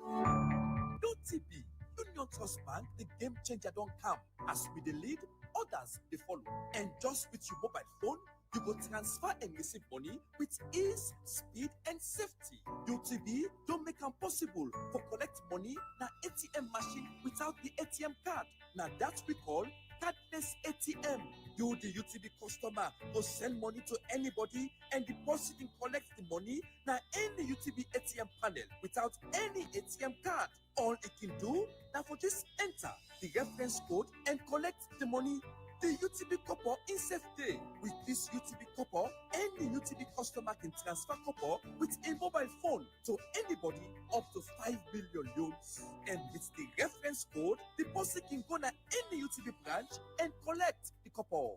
UTB, Union Trust Bank, the game changer don't come. As we the lead, others they follow. And just with your mobile phone, you go transfer and receive money with ease, speed, and safety. UTB don't make it possible for collect money na ATM machine without the ATM card. Now that we call cardless ATM. You, the UTB customer, go send money to anybody and deposit and collect the money na any UTB ATM panel without any ATM card. All it can do now for just enter the reference code and collect the money. The UTB copper in safe day. With this UTB copper, any UTB customer can transfer copper with a mobile phone to anybody up to 5 million loans. And with the reference code, the person can go to any UTB branch and collect the copper.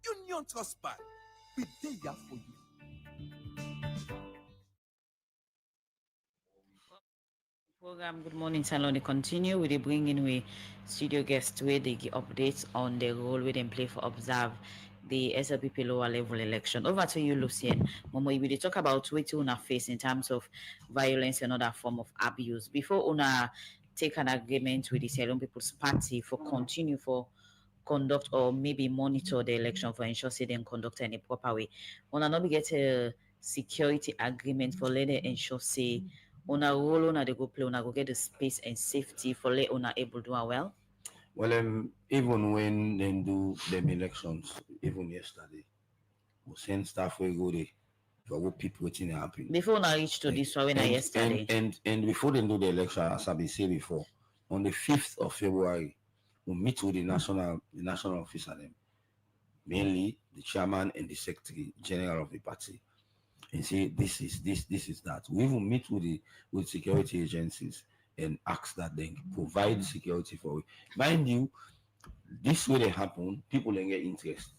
Union Trust Bank, we there for you. Program Good Morning Salon continue with the bringing we studio guests where they give updates on the role we then play for observe the SLPP lower level election. Over to you, Lucien. Momo, we talk about what una face in terms of violence and other form of abuse. Before una take an agreement with the Salon People's Party for continue for conduct or maybe monitor the election for ensure say they conduct in a proper way. Una not get a security agreement for let them ensure say una role una they go play, una go get the space and safety for let una able to do well. Well, even when they do them elections, even yesterday, we send staff where go there for what people waiting to happen. Before una reach to this one yesterday. And before they do the election, as I been saying before, on the 5th of February, we meet with the national officer them, mainly the chairman and the secretary general of the party. And say this is that. We even meet with security agencies and ask that they provide security for it. Mind you, this way they happen, people don't get interest.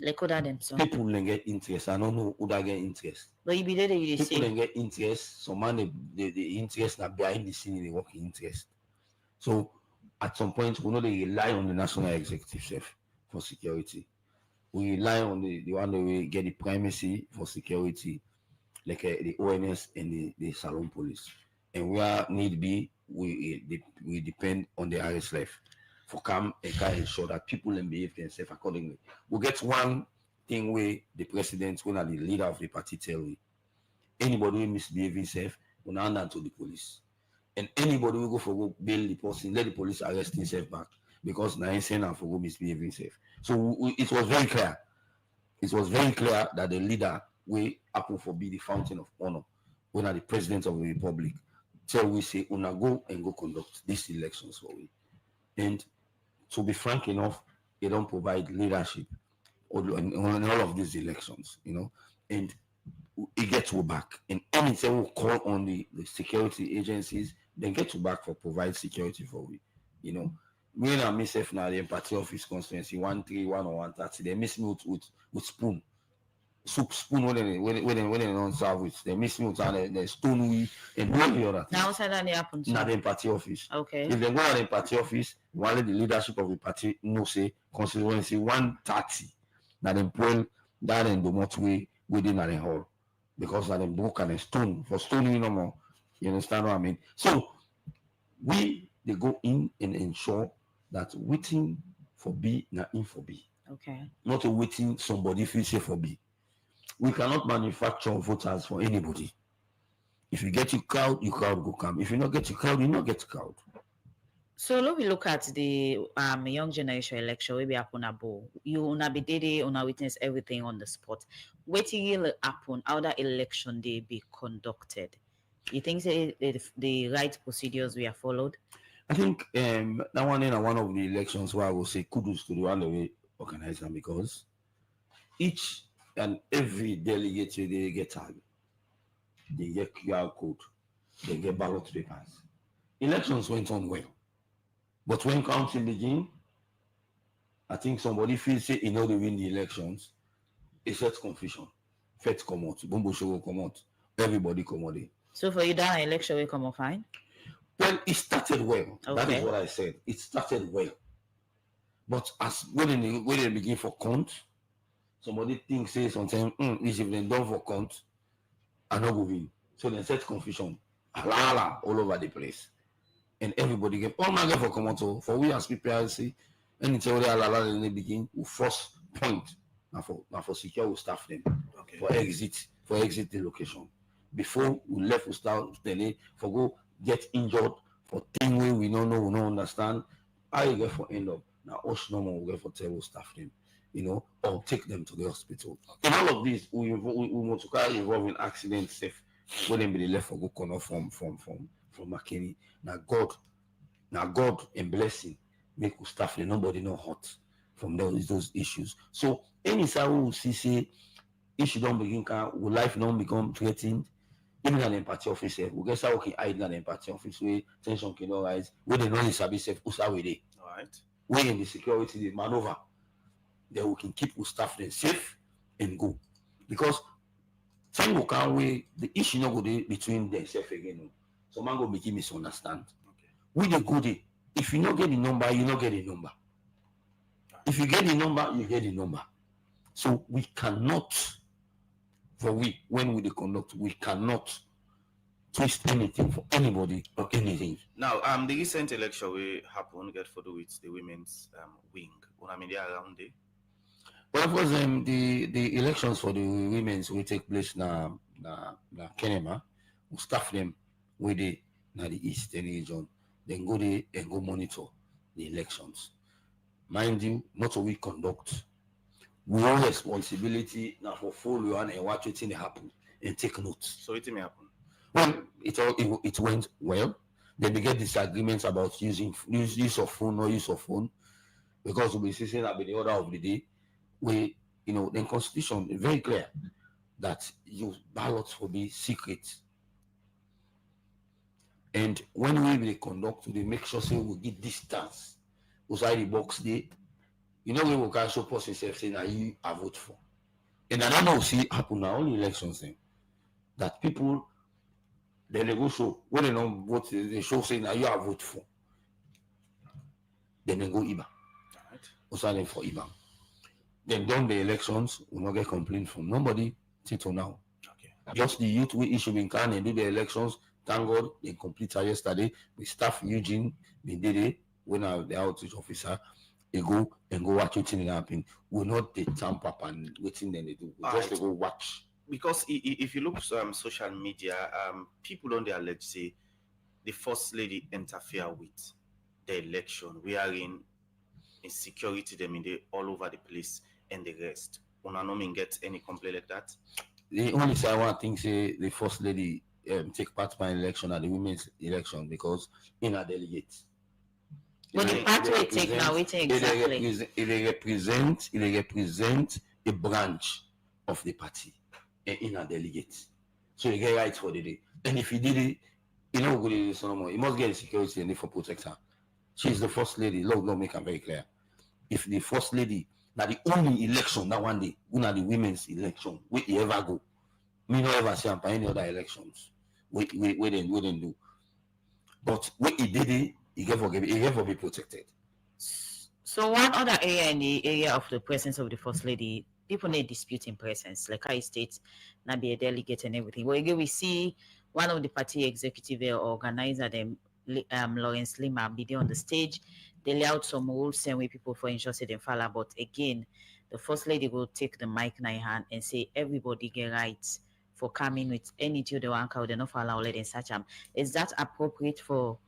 Like that them so. People don't get interest. I don't know who that get interest. But you be there, you People see. don't get interest. Some man the interest now behind the scene they work interest. So at some point we know they rely on the national executive chef for security. We rely on the one that we get the primacy for security, like the ONS and the Salon police. And where need be, we depend on the RSLF for come and can ensure that people can behave themselves accordingly. We get one thing where the president, when the leader of the party tell me, anybody who misbehave himself, will hand that to the police. And anybody who go for go bail the person, let the police arrest himself back. Because now he's saying for go misbehave himself. So it was very clear. It was very clear that the leader will happen for be the fountain of honor when the president of the republic tell we say una go and go conduct these elections for we. And to be frank enough, they don't provide leadership on all of these elections, and it gets to back. And anytime we call on the security agencies, they get to back for provide security for we, Me and myself now the party office constituency 131 or 130, they miss me with spoon. Soup spoon when they don't serve with, they miss me with the stone we and all the other things. Now what's that happen? Not the party office. Okay. If they go to the party office, while the leadership of the party no say constituency 130, now them pull that and the much way within the hall. Because of them broke and stone for stone no more. You understand what I mean? So they go in and ensure that waiting for B not in for B. Okay. Not a waiting somebody feel say for B. We cannot manufacture voters for anybody. If you get your crowd go come. If you not get your crowd, you not get your crowd. So let me look at the young generation election. We be happen about you una be there, una witness everything on the spot. Waiting will happen. How that election they be conducted? You think the right procedures we are followed? I think that one in one of the elections where I will say kudos to the one that we organize them, because each and every delegate they get tag, they get QR code, they get ballot papers. Elections went on well, but when counting begin, I think somebody feels say they win the elections. It's set confusion. Fed come out, Bumbo Show come out, everybody come out. So for you, that election will come out fine. Well, it started well. Okay. That is what I said. It started well, but as when they begin for count. Somebody thinks say sometimes, if they done for count, I not go win. So they set confusion, all over the place, and everybody get all my get for Komon-Tok. For we as PPRC, anytime they in the begin, we first point now for secure we staff them for exit the location. Before we left, we start telling for go get injured for thing way we don't know, we don't understand. How you get for end up now? Us no more we get for tell we staff them. Or take them to the hospital. In all of this, we want to carry involving accidents safe when they be left for go corner from McKinney. Now God and blessing make us staff nobody no hurt from those issues. So any side we see say issue don't begin will life don't become threatened. Even an empathy officer, we get how we can hide an empathy office where tension can rise, where they know is a bit safe, all right. Where in the security they maneuver. That we can keep our staff them safe and go, because time will come where the issue not go there between themselves again. So man go begin misunderstand. Okay. We dey go there. If you not get the number, you not get the number. If you get the number, you get the number. So we cannot, when we conduct, we cannot twist anything for anybody or anything. Now, the recent election will happen get for with the women's wing. When I mean they are around there. Well, of course, the elections for the women's will take place now. Kenema will staff them with the eastern region. Then go there and go monitor the elections. Mind you, not so we conduct. We have responsibility now for follow and watch what thing happen and take notes. So it may happen. Well, it went well. Then they get disagreements about use of phone or use of phone, because we'll be saying that by the order of the day. The Constitution is very clear that your ballots will be secret. And when we conduct, we make sure say we get distance outside the box there. You know, we will can show person self saying that you are vote for. And I don't know see happen now only elections thing that people then they go show when they don't vote, they show saying that you are vote for. Then they go IBA. Right. Also for IBA. Then done the elections, we not get complaint from nobody till now. Okay. Just the youth we issue in can and do the elections. Thank God they completed yesterday. We staff Eugene, we did it when the outreach officer they go and go watch what happen. We're not the tamper and waiting then they do. We just they go watch. Because if you look social media, people on the allege say the first lady interfere with the election. We are in insecurity them in the all over the place and the rest. Una no mean get any complaint like that. The only say I want thing say the first lady take part in election at the women's election because in a delegate. But the part we take now, we take exactly. It represent a branch of the party in a delegate. So you get right for the day. And if he did it, you know good is no more. He must get security and for protect her. She's the first lady. Lord, make her very clear. If the first lady, now the only election that one day, one of the women's election, we ever go. Me not ever see any other elections. We didn't do. But when he did it, he gave for be protected. So one other area in the area of the presence of the first lady, people need disputing presence, like I state, not be a delegate and everything. Well, again, we see one of the party executive or organizer, them, Lawrence Lima, be there on the stage. They lay out some rules and way people for ensure say them follow. But again, the first lady will take the mic in her hand and say everybody get rights for coming with any to the one they not follow let in such Is that appropriate for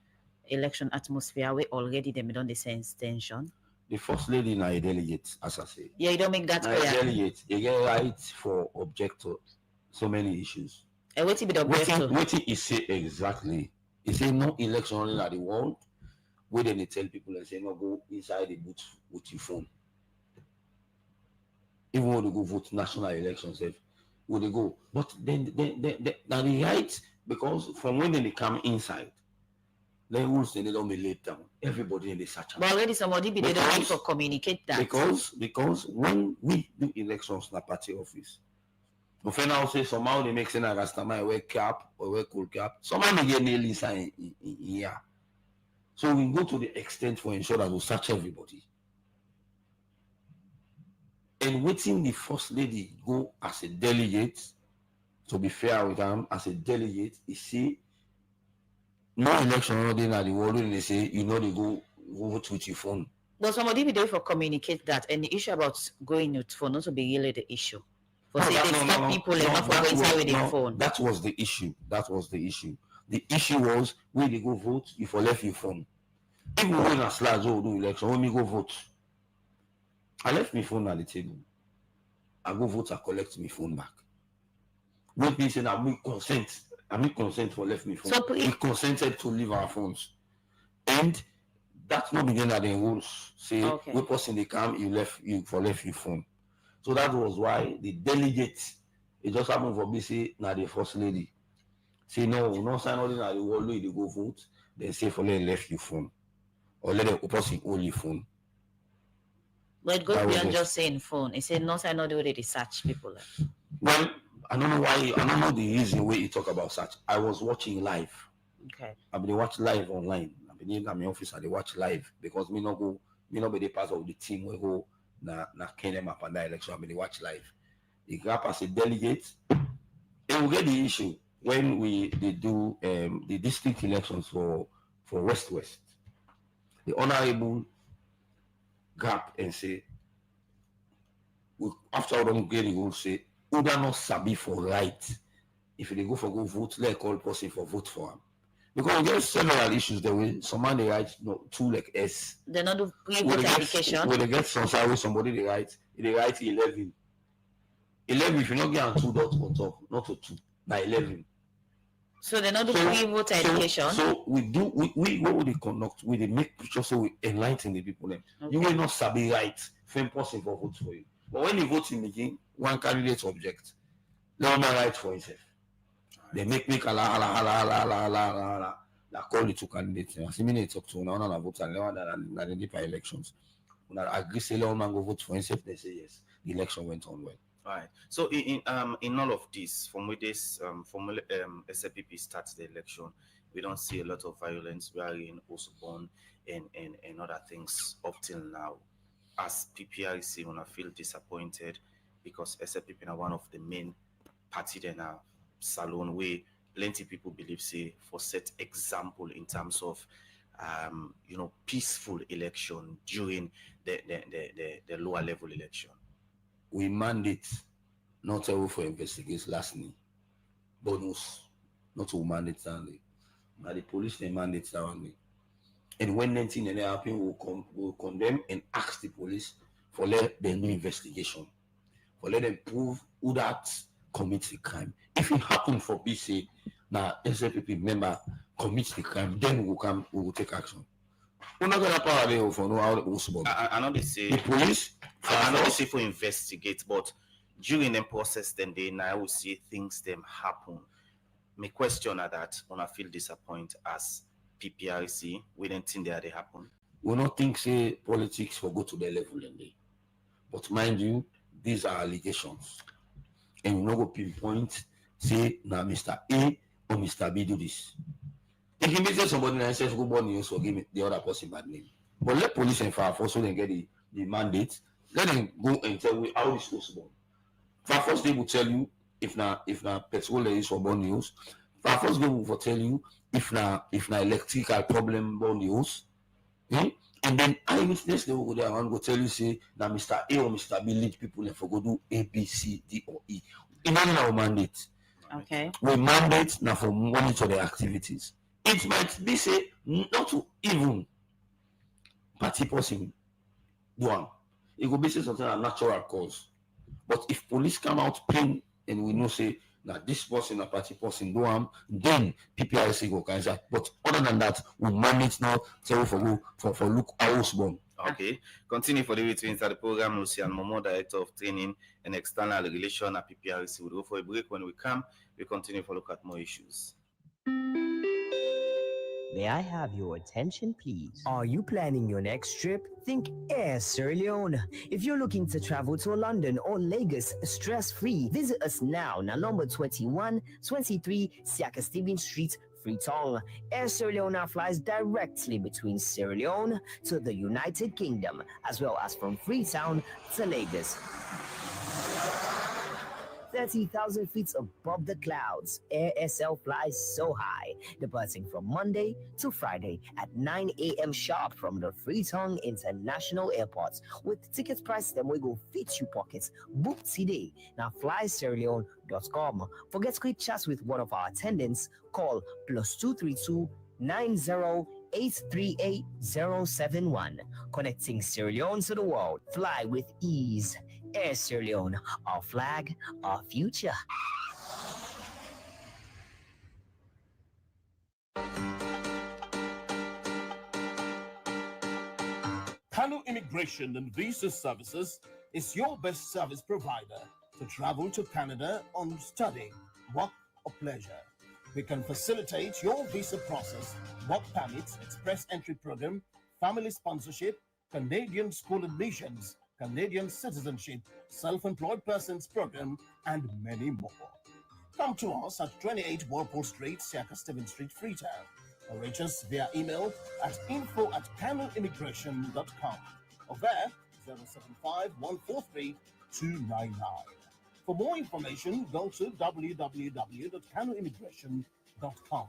election atmosphere where already they done the sense tension? The first lady now a delegate, as I say. Yeah, you don't make that clear. Delegate, you get rights for object to so many issues. And what be the object? What he say exactly? He say no election only at the world. Where then they tell people and say no go inside the booth with your phone. Even when they go vote national elections, where they go. But then now the right because from when they come inside. They rules they don't be laid down. Everybody in the search. But already somebody be they don't need to communicate that. Because when we do elections in a party office, the final say somehow they make sense a rastama wear cap or wear cool cap. Somehow they get nail inside in here. So we go to the extent for ensure that we search everybody. And waiting the first lady go as a delegate, to be fair with them, as a delegate, you see. No election already in the world when they say you know they go vote with your phone. But somebody be there for communicate that, and the issue about going with phone not to be really the issue. For say they stop people enough for going inside with their phone. That was the issue. The issue was when they go vote, you for left your phone. Even when a slash do election, when me go vote, I left my phone at the table. I go vote, I collect my phone back. When people say that we consent. I mean consent for left me phone. So we consented to leave our phones. And that's not beginning at the rules. Say we person they come, you left your phone. So that was why the delegate, it just happened for me, say now the first lady. Say no sign all in the world, they go vote, then say for let left your phone. Or let the person hold your phone. But it goes beyond just saying phone. It said no sign all the way they search people. Well, I don't know why. I don't know the reason why you talk about such. I was watching live. Okay. I've been watching live online. I've been in my office and they watch live because me not be the part of the team we go na can them up on that election. I mean they watch live. They grab as a delegate. And we get the issue when they do the district elections for West. The honorable grab and say after all them get the rules say. Who do not sabi for right? If they go for go vote, let call person for vote for them. Because there's several issues there way someone they write two like S. They not do pre-vote application. When they get somebody they write 11. 11 if you not get 2 dots on top, not to 2, by 11. So they not do pre-vote application. So we what would they conduct? We they make sure so we enlighten the people them. Okay. You will not sabi right, same person for vote for you. But when you vote in again, one candidate object, they will not write for himself. They make hala. that call the two candidates. I see me talk to one and vote and one that they did by elections. When I agree, say let man go vote for himself, they say yes. The election went on well. Right. So in all of this, from where this SLPP starts the election, we don't see a lot of violence, rallying, also born and other things up till now. As PPRC, when I feel disappointed because SLPP are one of the main party in a salon way plenty people believe say for set example in terms of peaceful election during the lower level election. We mandate not only for investigate lastly, bonus, not to mandate only. Now the police they mandate that only. And when anything that happen, will condemn and ask the police for let them do investigation, for let them prove who that commits the crime. If it happen for BC, now SLPP member commits the crime, then we will take action. We're not gonna power for no how possible. I know they say the police. I know they say for investigate, but during the process, then they now will see things them happen. My question are that when I feel disappointed as PPRC, we don't think that they happen. We don't think say politics will go to the level in there. But mind you, these are allegations. And you not go pinpoint say now Mr. A or Mr. B do this. If you say somebody and says go born news or give the other person bad name. But let police and fire force so they get the mandate. Let them go and tell you how it's possible. Fire force they will tell you if na petrol is for born news. Fire force they will tell you if na electrical problem born news. And then eyewitness they will go there and go tell you say now Mr. A or Mr. B lead people and for go do A, B, C, D or E. Imagine our mandate. Okay. We mandate now for monitor the activities. It might be say not to even party person do one. It could be say something a natural cause. But if police come out plain and we know say that this person a party person do one, then PPRC go cancel. But other than that, we manage now tell for look house born. Okay. Continue for the way to inside the program. Lucian Momo, Director of Training and External Relation at PPRC. We'll go for a break. When we come, we continue to look at more issues. May I have your attention, please? Are you planning your next trip? Think Air Sierra Leone. If you're looking to travel to London or Lagos stress-free, visit us now, number 2123 Siaka Stevens Street, Freetown. Air Sierra Leone flies directly between Sierra Leone to the United Kingdom, as well as from Freetown to Lagos. 30,000 feet above the clouds, Air SL flies so high, departing from Monday to Friday at 9 a.m. sharp from the Freetown International Airport. With ticket price, then we go fit you pockets. Book today. Now flysierraleone.com. For get quick chats with one of our attendants, call +232 90-838-071. Connecting Sierra Leone to the world. Fly with ease. Air Sierra Leone, our flag, our future. Kano Immigration and Visa Services is your best service provider to travel to Canada on study, work, or pleasure. We can facilitate your visa process, work permits, express entry program, family sponsorship, Canadian school admissions, Canadian citizenship, self-employed persons program, and many more. Come to us at 28 Walpole Street, Siaka Stevens Street, Freetown, or reach us via email at info@canoimmigration.com or there 075-143-299. For more information, go to www.canoimmigration.com.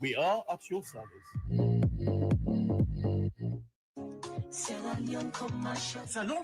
We are at your service. Salon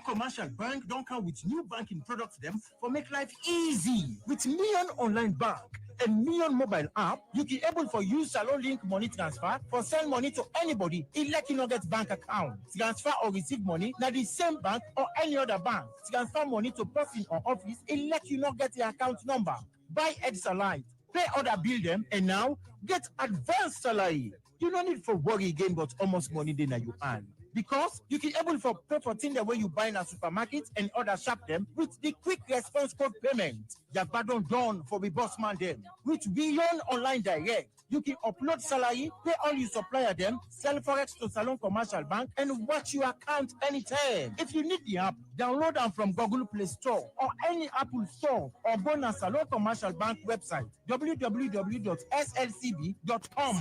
Commercial Bank don't come with new banking products them for make life easy. With Million Online Bank and Million Mobile app, you can able for use Salon Link money transfer for send money to anybody. It let you not get bank account. Transfer or receive money na the same bank or any other bank. Transfer money to person or office. It let you not get the account number. Buy Edsalite, pay other bill them, and now get advanced salary. You don't need for worry again, but almost money then you earn. because you can able for pay for things the way you buy in a supermarket and other shop them with the quick response code payment. Jabadon done for the boss man them. With Beyond Online Direct, you can upload salary, pay all your supplier them, sell forex to Salon Commercial Bank, and watch your account anytime. If you need the app, download them from Google Play Store or any Apple Store, or go to Salon Commercial Bank website www.slcb.com.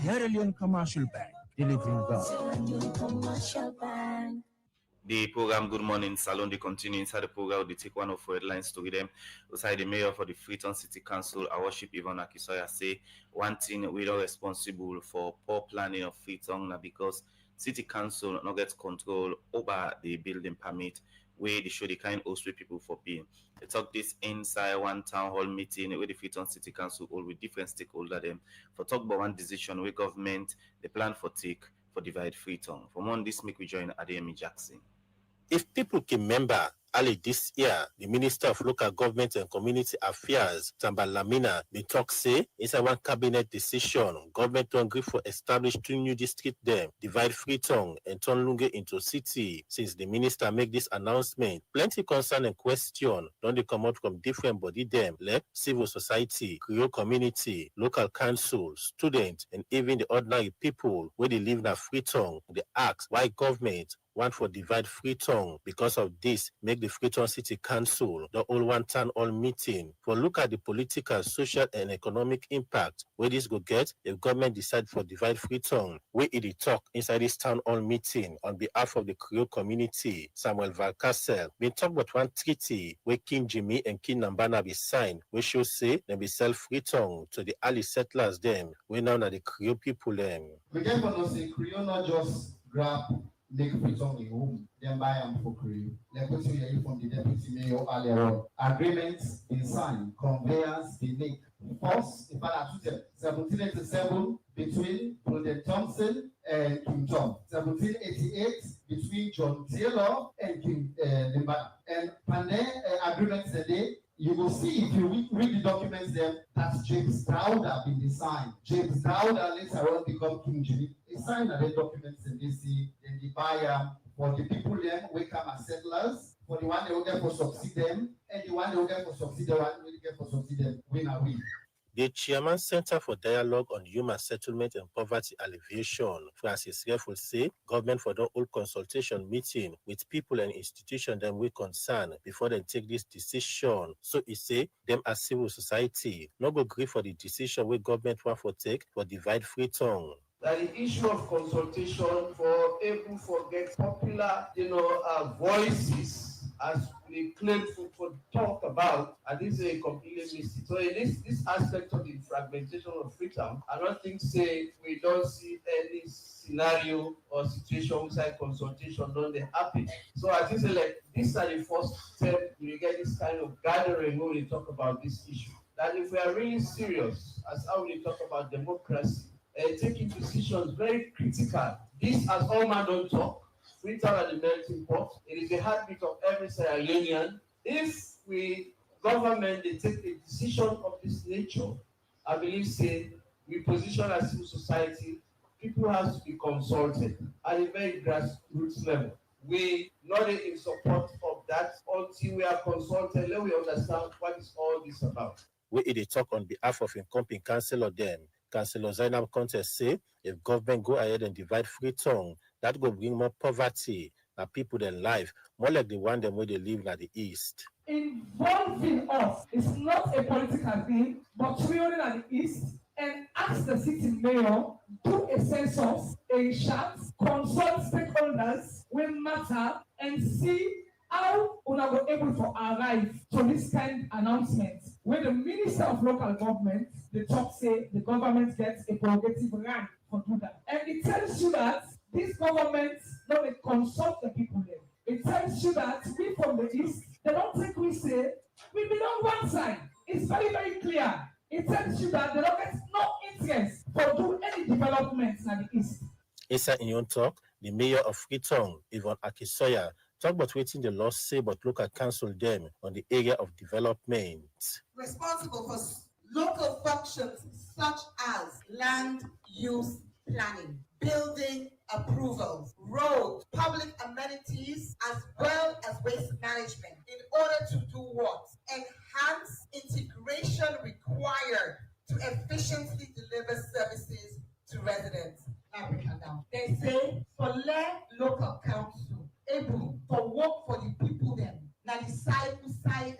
Sierra Leone Commercial Bank, delivering God. The program Good Morning Salon, they continue inside the program. They take one of our headlines to read them. Beside the mayor for the Freetown City Council, our worship Ivan Akisoya say one thing we are responsible for poor planning of Freetown now because City Council not get control over the building permit where they show the kind of people for being. They talk this inside one town hall meeting where the Freetown City Council all with different stakeholders them for talk about one decision where government they plan for take for divide Freetown. From on this make we join Adeyemi Jackson. If people can remember, early this year, the Minister of Local Government and Community Affairs, Tamba Lamina, they talk say, inside one cabinet decision, government to agree for establish 2 new districts there, divide Freetown and turn Lunge into city. Since the minister make this announcement, plenty concern and question don't they come out from different body them, like civil society, Creole community, local council, students, and even the ordinary people where they live in Freetown. They ask why government want for divide Freetown. Because of this, make the Freetown City Council the all one town hall meeting for look at the political, social, and economic impact where this go get if government decide for divide Freetown. Where it talk inside this town hall meeting on behalf of the Creole community, Samuel Valcasel been talk about one treaty where King Jimmy and King Nambana be signed, where show say they be sell Freetown to the early settlers them, where now the Creole people them. We get for say Creole not just grab make Freetown a home, then buy them for Creole. Like what you hear from the deputy mayor earlier on. Agreements in sign, conveyance they make. First, in fact, 1787 between President Thompson and King John. 1788 between John Taylor and King Limbana. And Pandey agreements today. You will see if you read the documents there that James Dowder been designed. James Dowder later on become King Jimmy. He signed the documents and they see then they buy for the people there we come as settlers, for the one they will get for subsidy them, and the one they will get for subsidy the one will get for subsidy them, win and win. The Chairman Center for Dialogue on Human Settlement and Poverty Alleviation, Francis Reful, say government for the whole consultation meeting with people and institutions them with concern before they take this decision. So he say them as civil society no go agree for the decision where government want for take for divide Freetown. That the issue of consultation for able to get popular, voices as we claim for talk about, and this is a completely missed. So in this aspect of the fragmentation of Freetown, I don't think say we don't see any scenario or situation outside consultation don't they happen. So I think like these are the first step we get this kind of gathering when we talk about this issue. That if we are really serious as how we talk about democracy, taking decisions very critical. This as all man don't talk. Freetown at the melting pot. It is the heartbeat of every Sierra Leonean. If government they take a decision of this nature, I believe say we position as civil society, people have to be consulted at a very grassroots level. We not in support of that until we are consulted. Let we understand what is all this about. We talk on behalf of incumbent councillor them. Councillor Zainab Contest say if government go ahead and divide Freetown, that will bring more poverty and people in life, more like the one them where they live in the east. Involving us is not a political thing, but we are in the east and ask the city mayor, do a census, a chat, consult stakeholders will matter and see how we are able to arrive to this kind of announcement. When the Minister of Local Government, the top say the government gets a prerogative rank for do that. And it tells you that this government don't consult the people there. It tells you that we from the east, they don't think we say, we belong one side. It's very, very clear. It tells you that they don't get no interest for do any developments in the east. Inside in your talk, the mayor of Freetown, Ivan Akisoya, talk about waiting the law say but local council them on the area of development. Responsible for local functions such as land use planning, building approvals, road, public local council able to work for the people then. Now the side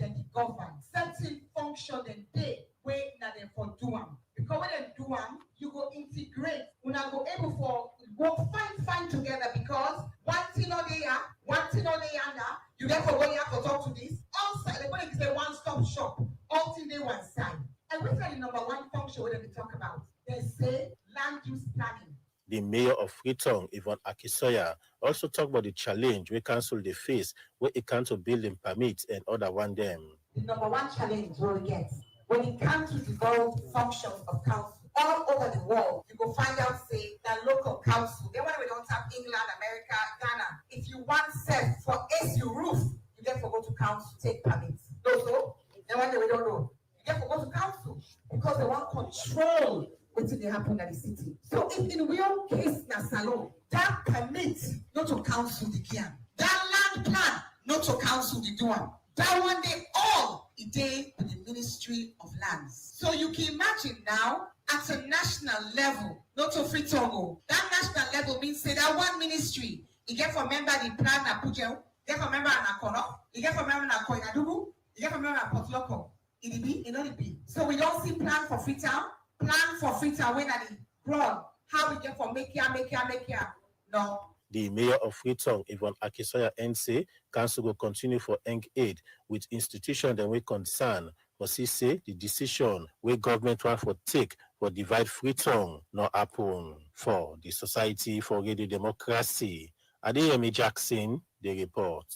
and the government. Certain function and day way now they for do them. Because when they do them, you go integrate. When I go able for work fine together because one thing on the other, one thing on the other, you therefore when you have to talk to this. Also, they're going to say one-stop shop, all thing they one side. And which are the number one function where they talk about? They say land use planning. The mayor of Freetown, Yvonne Akisoya, also talked about the challenge we council they face where it comes to building permits and other one them. The number one challenge we get when it comes to devolve functions of council all over the world, you go find out say that local council, then when we don't have England, America, Ghana, if you want set for SU roof, you therefore go to council to take permits. So, then one day we don't know. You therefore go to council because they want control what they happen at the city. So if in real case na salon, that permit not to council the can. That land plan not to council the doing. That one day all it day with the Ministry of Lands. So you can imagine now at a national level, not to Freetown. That national level means say that one ministry, you get for member the plan na Pujel, you get for member na Kono, you get for member na Koinadubu, you get for member na Port Loco. It be, it not be. So we don't see plan for Freetown. Plan for Freetown when I broad. How we get for make here. No. The mayor of Freetown, Yvonne Akisoya, NC, council will continue for aid with institutions that we concern. For say the decision where government want for take for divide Freetown no happen for the Society for Radio Democracy. Adeyemi Jackson, the report.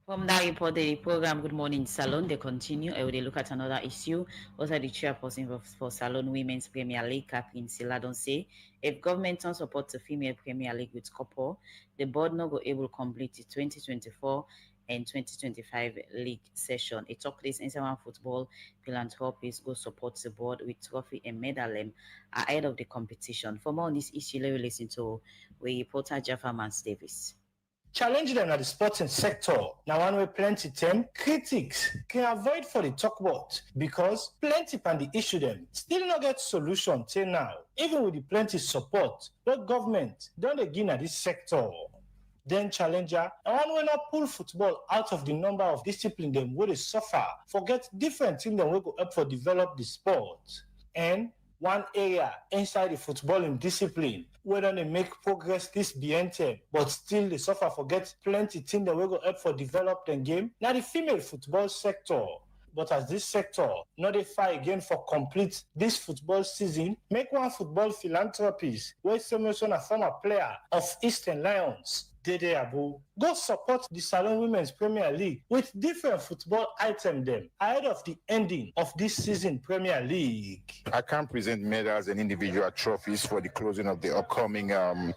From that report, the program Good Morning Salon, they continue. I will look at another issue. Also, the chairperson for Salon Women's Premier League, Catherine Siladon, say if government don't support the female Premier League with couple, the board not go able to complete the 2024 and 2025 league session. It took place in Seven Football Philanthropists go support the board with trophy and medal ahead of the competition. For more on this issue, let me listen to reporter Jaffa Mans Davis. Challenge them at the sporting sector. Now, one way plenty them critics can avoid for the talk about because plenty can the issue them still not get solution till now. Even with the plenty support, the government don't begin at this sector. Then challenger, and one will not pull football out of the number of discipline them where they suffer. Forget different things that will go up for develop the sport. And one area inside the footballing discipline whether they make progress this beyond term, but still they suffer forget plenty things that will go up for develop the game. Now the female football sector, but as this sector not they fight again for complete this football season, make one football philanthropist where Samuelson a former player of Eastern Lions. Dede Abu, go support the Salon Women's Premier League with different football items them ahead of the ending of this season Premier League. I can present medals and individual trophies for the closing of the upcoming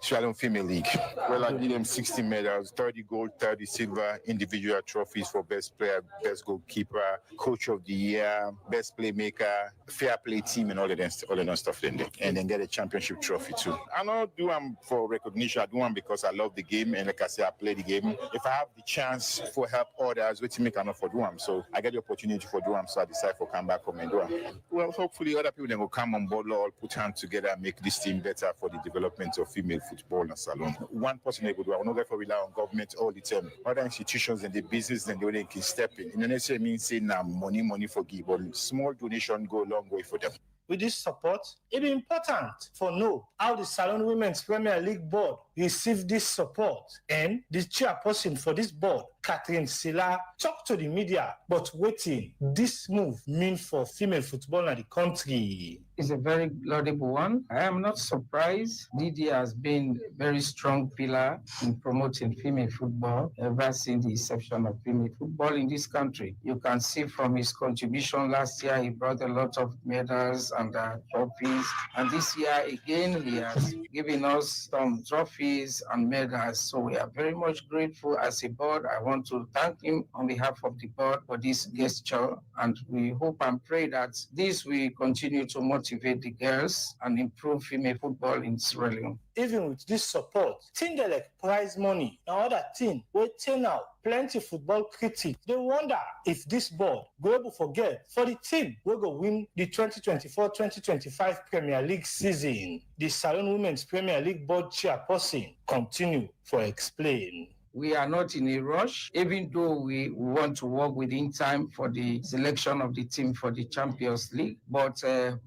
Salon Female League. Well, I give them 60 medals, 30 gold, 30 silver, individual trophies for best player, best goalkeeper, coach of the year, best playmaker, fair play team, and all of that stuff. And then get a championship trophy too. I don't do them for recognition. I do them because I love the game. And like I say, I play the game. If I have the chance for help others, which make enough for do them. So I get the opportunity for do them, so I decide to come back home and do them. Well, hopefully other people then will come on board, all put hands together and make this team better for the development of female football in Salon. One person able to do. I will not therefore rely on government all the time. Other institutions and the business then they can step in. And then it means saying money for give, but small donation go a long way for them. With this support, it is important for know how the Salon Women's Premier League board received this support. And the chairperson for this board, Catherine Silla, talked to the media, but waiting, this move mean for female football in the country. It's a very laudable one. I am not surprised. Didi has been a very strong pillar in promoting female football ever since the inception of female football in this country. You can see from his contribution last year, he brought a lot of medals and trophies. And this year, again, he has given us some trophies and medals. So we are very much grateful as a board. I want to thank him on behalf of the board for this gesture. And we hope and pray that this will continue to motivate the girls and improve female football in Sierra Leone. even with this support, thing they like prize money and other thing, we turn out plenty football critics. They wonder if this board go able to forget for the team we go win the 2024-2025 Premier League season. The Salon Women's Premier League board chairperson continue for explain. We are not in a rush, even though we want to work within time for the selection of the team for the Champions League. But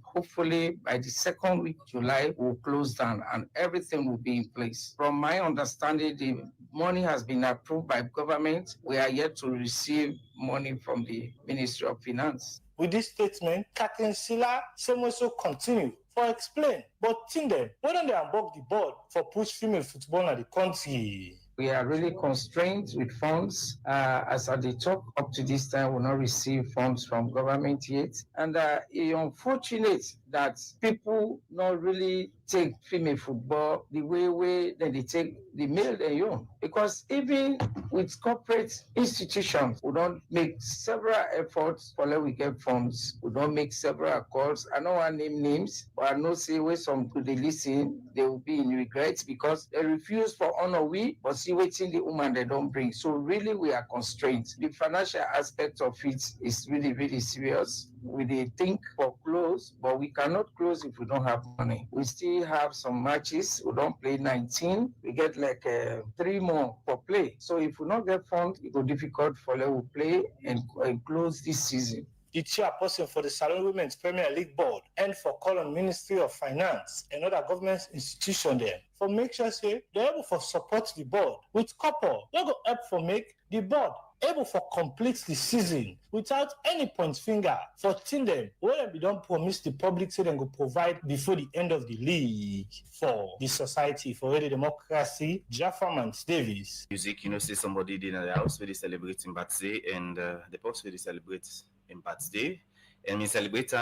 hopefully by the second week, July, we'll close down and everything will be in place. From my understanding, the money has been approved by government. We are yet to receive money from the Ministry of Finance. With this statement, Captain Silla Semoso continue for explain, but think them, why don't they unblock the board for push female football in the country? We are really constrained with funds. As at the talk up to this time, we'll not receive funds from government yet. And it's unfortunate that people not really take female football the way that they take the male and young. Because even with corporate institutions, we don't make several efforts for let we get funds. We don't make several calls. I don't want to name names, but I know say where some people they listen, they will be in regret because they refuse for honor we, but see waiting the woman they don't bring. So really we are constrained. The financial aspect of it is really, really serious. We dey think for close, but we cannot close if we don't have money. We still have some matches. We don't play 19. We get like 3 more for play. So if we not get funds, it will be difficult for us to play and close this season. The chairperson for the Salon Women's Premier League Board and for call on Ministry of Finance and other government institution there for make sure say they're able for support the board with couple. They go help for make the board able for complete the season without any point finger for team them where we don't promise the public say they go provide before the end of the league for the Society for Radio Democracy, Jaffa Davis. Music, say somebody did in the house where they celebrate in birthday and the post where they celebrate in birthday. And we celebrate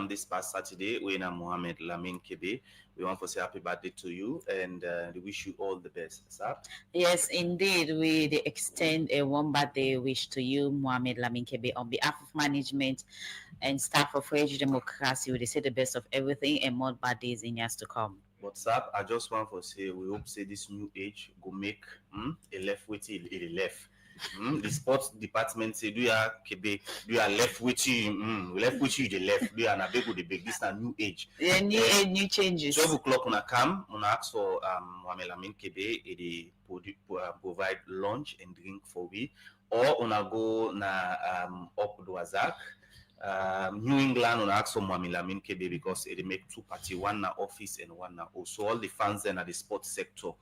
this past Saturday when Mohamed Lamin Kebe. We want to say happy birthday to you and we wish you all the best, sir. Yes, indeed. We extend a warm birthday wish to you, Mohamed Lamin Kebe, on behalf of management and staff of Radio Democracy. We say the best of everything and more birthdays in years to come. But sir, I just want to say we hope say this new age go make a left with it left. The sports department say do you left with you, left with you the left, do you an abeg the big, this is a new age. Yeah, new changes. 12 o'clock on a come, on ask for Mohamed Lamin Kebe, they provide lunch and drink for we, or on a go na up Doazak. New England on ask for Mohamed Lamin Kebe because they make 2 party, one na office and one na also all the fans then at the sports sector.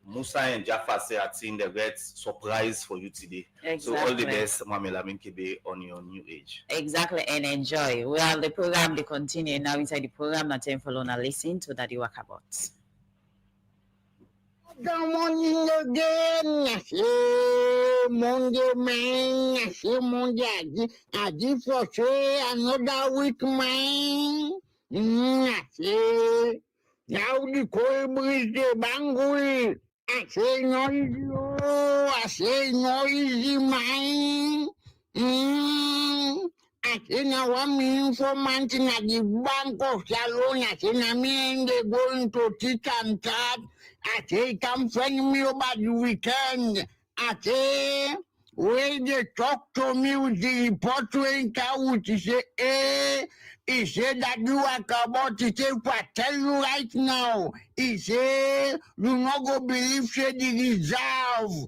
Musa and Jaffa say I think the great surprise for you today. Exactly. So all the best, Mohamed Lamin Kebe, on your new age. Exactly, and enjoy. Well, the program they continue now inside the program. Not time for Lona listen to that you work about. Good morning again. Monday, man. Monday, I did for say another week, man. Now the cold breeze the bangui. I say noisy, I say noisy, man. I say now I'm informant in the Bank of Salon. I say now me and they going to tit and tat. I say come find me about the weekend. I say when they talk to me with the report to which say, he said that you are about to say what I tell you right now. He said you not go believe say the reserve.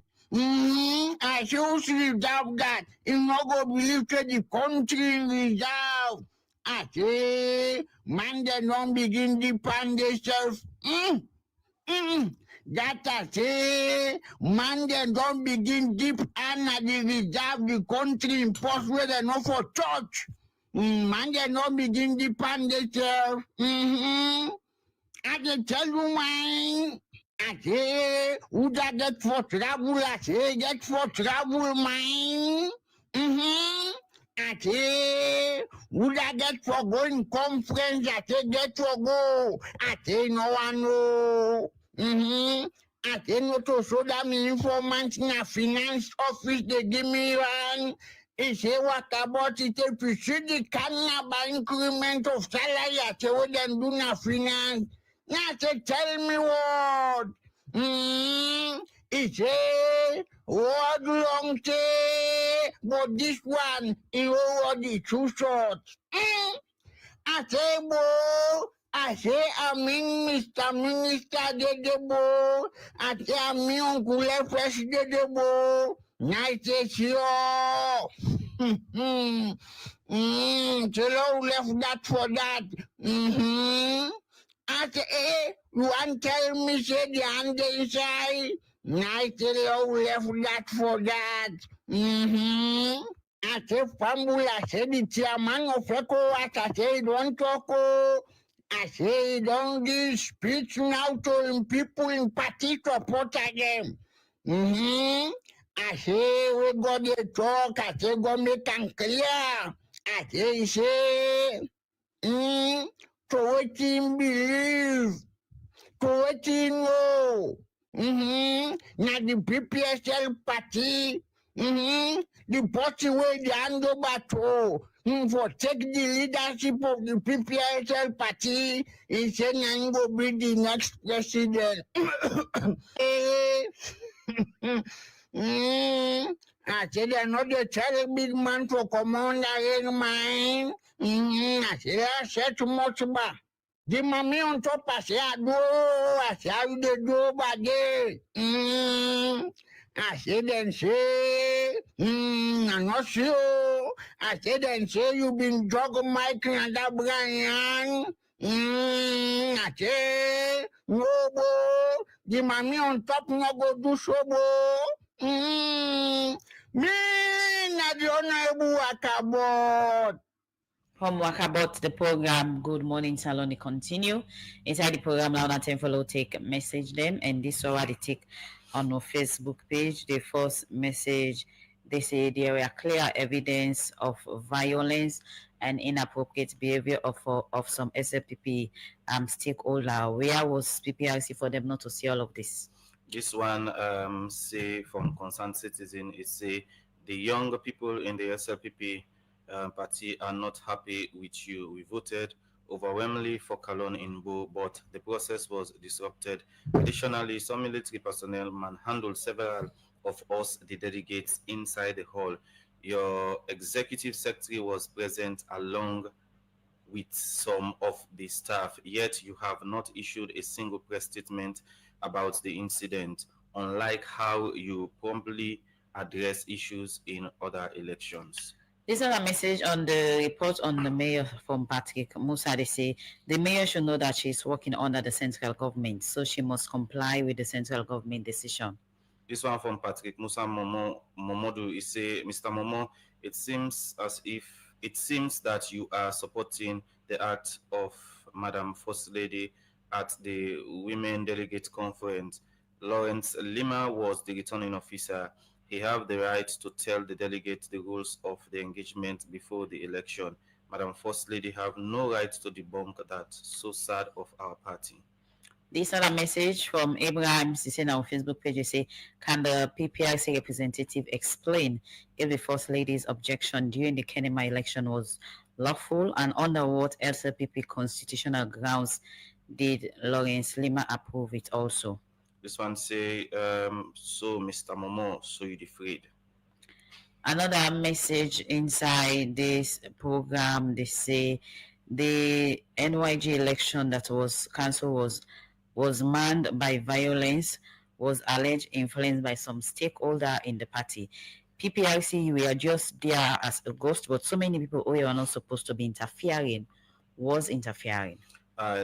I should reserve that. You not go believe say the country reserve. I say man they don't begin depend themselves. That I say man they don't begin deep under the reserve the country in post where they not for church. Man, they not begin depend themselves. I can tell you, man. I say, who that get for travel? I say, get for travel, man. I say, who that get for going conference? I say, get for go. I say, no one know. I say, no to show them informant in a finance office. They give me one. He say what about it if you see the kind of increment of salary I say what them do na finance. Now say tell me what. It's a word long say, but this one is already too short. I say, boy, I say, I mean, Mr. Minister, Dedebo. I say, I mean, Uncle Fresh, Dedebo. Nice to see you. Chelo left that for that. I say, you want to tell me, say, the hand inside? Nice Chelo left that for that. I say, Fambula, say, the chairman of ECOWAS, I say, don't talk. I say, don't give speech now to people in party support again. I say, we got the talk, I say, go make them clear. I say, to what him believe, to what him know. Now the PPSL party, the party where the hand over to for take the leadership of the PPSL party, he said, I'm going to be the next president. I said, I'm not a very big man for commander in mind. I said too much about. The mommy on top, I say, I say, how they do about it? I said, then say, I'm not sure. I said, then say, you've been drugging Mike and that Brian. I say, no, boy. The mommy on top, no go do so, boy. Me, not the honorable Wakabot. From Wakabot, the program Good Morning Salon continue. Inside the program, now that time follow take message them, and this already take on our Facebook page. The first message, they say there were clear evidence of violence and inappropriate behavior of some SLPP stakeholder. Where was PPRC for them not to see all of this? This one say from concerned citizen, it say the young people in the SLPP party are not happy with you. We voted overwhelmingly for Kalon in Bo, but the process was disrupted. Additionally, some military personnel manhandled several of us, the delegates, inside the hall. Your executive secretary was present along with some of the staff, yet you have not issued a single press statement about the incident, unlike how you promptly address issues in other elections. This is a message on the report on the mayor from Patrick Musa. They say the mayor should know that she is working under the central government, so she must comply with the central government decision. This one from Patrick Musa Momodu is say, Mr. Momo, it seems that you are supporting the act of Madam First Lady at the Women Delegate Conference. Lawrence Lima was the returning officer. He have the right to tell the delegates the rules of the engagement before the election. Madam First Lady have no right to debunk that. So sad of our party. This other message from Abraham Sisen on Facebook page. They say, can the PPRC representative explain if the First Lady's objection during the Kenema election was lawful, and under what SLPP constitutional grounds did Lawrence Lima approve it also? This one say, so Mr. Momo, so you afraid. Another message inside this program, they say the NYG election that was cancelled was manned by violence, was alleged influenced by some stakeholder in the party. PPRC, we are just there as a ghost, but so many people who are not supposed to be interfering was interfering.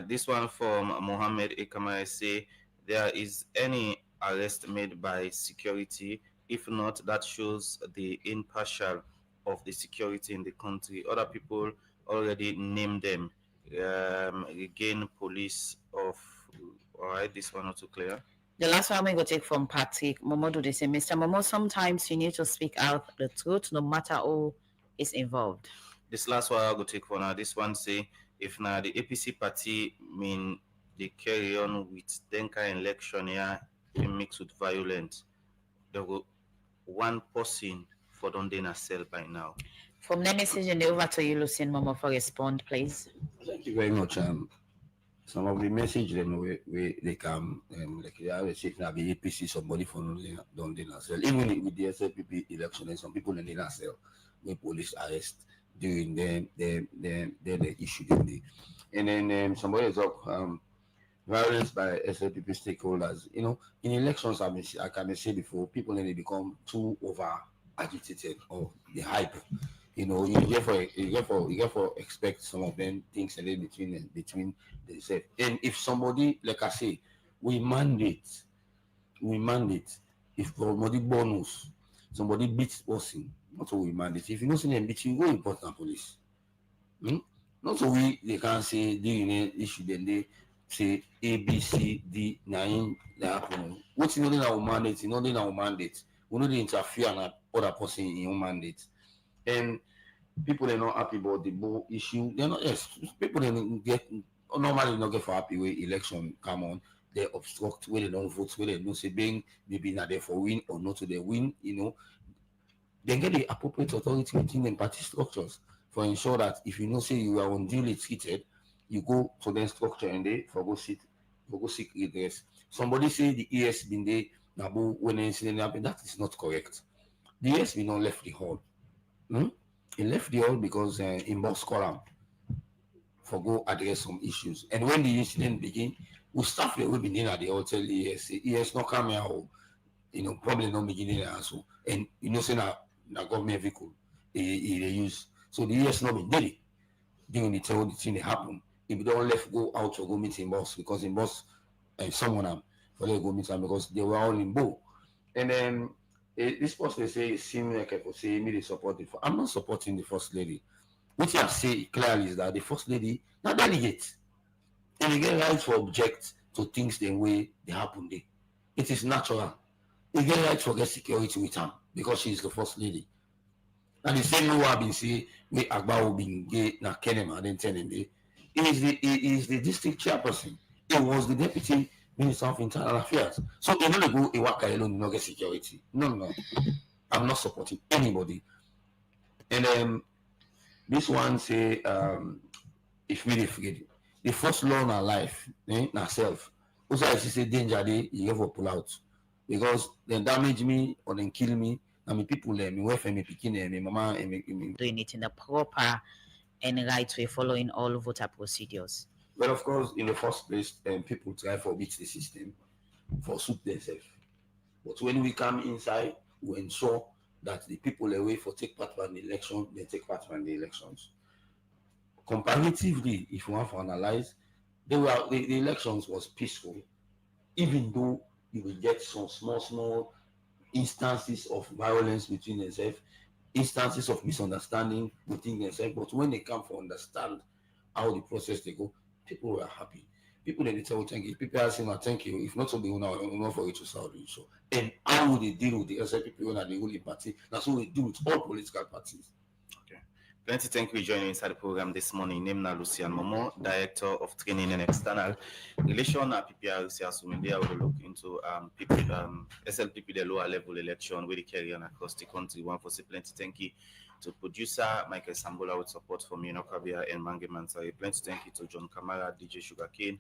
This one from Mohammed Ekama say, there is any arrest made by security? If not, that shows the impartial of the security in the country. Other people already named them. Again, police of. All right, this one not too clear. The last one we go take from Patrick Momodu. They say, Mr. Momo, sometimes you need to speak out the truth, no matter who is involved. This last one I go take for now. This one say, if now the APC party mean they carry on with Denka election here, they mix with violence. There go one person for Dondena cell by now. From the message and over to you, Lucien Momo, for respond, please. Thank you very much. some of the message them where they come like I always say now the APC somebody for don't they not sell. Even with the SLPP election and some people in the sell when police arrest during the issue and then somebody is up violence by SLPP stakeholders. You know, in elections I can say before people then they become too over agitated or the hype. You know, you get for expect some of them things and then between themselves. And if somebody, like I say, we mandate if somebody bonus, somebody beats person, not so we mandate. If you don't see them beat you, go report the police. Not so they can't say during the issue then they say A, B, C, D, 9 that happen. What's in our mandate? In our mandate, we know they interfere on other person in your mandate. And people are not happy about the bull issue. They're not. Yes, people don't get normally not get for happy when election come on. They obstruct where they don't vote, where they don't say being maybe not there for win or not to they win. You know, they get the appropriate authority within the party structures for ensure that if you know say you are unduly treated, you go to the structure and they for go seek redress. Somebody say the ES been there now when an incident happened. That is not correct. The ES been not left the hall. He left the hall because in boss column for go address some issues. And when the incident begin, we staff there will be in at the hotel ES not come here, you know, probably not beginning also. And you know, say now government vehicle they use. So the ES not been did it during the time the thing happen. If you don't left go out or go meet in boss because in boss and someone for they go meet them because they were all in bow. And then this person say seem like I could say me they support it. I'm not supporting the first lady. What I say clearly is that the first lady not delegate. And they get right to object to things the way they happen there. It is natural. They get right to get security with her because she is the first lady. And the same way I've been saying we Agba will be gay na Kenema then telling me. He is the district chairperson. He was the deputy Minister of Internal Affairs. So you know go Iwaka alone, not get security. No. I'm not supporting anybody. And this one say if we forget it. The first law in our life, na self. Also I say danger day, you have to pull out. Because they damage me or then kill me. I mean people me wife and me picking and me mama and me doing it in the proper and right way, following all voter procedures. Well, of course, in the first place, people try to beat the system for suit themselves. But when we come inside, we ensure that the people away for take part in the election, they take part in the elections. Comparatively, if you want to analyze, the elections was peaceful, even though you will get some small instances of violence between themselves, instances of misunderstanding between themselves. But when they come to understand how the process they go, people were happy. People then they tell thank you. People are saying thank you. If not so, they will not for it to solve it. So, and how would they deal with the SLPP when the ruling party? That's what we do with all political parties. Okay. Plenty thank you for joining inside the program this morning. Name na Lucian Momo, Director of Training and External Relation at PPRC. Assuming they will look into SLPP, the lower level election, where they carry on across the country. One for say plenty thank you to producer Michael Sambola with support from Mino Kabia and Mange Mansari. Plenty thank you to John Kamara, DJ Sugarcane,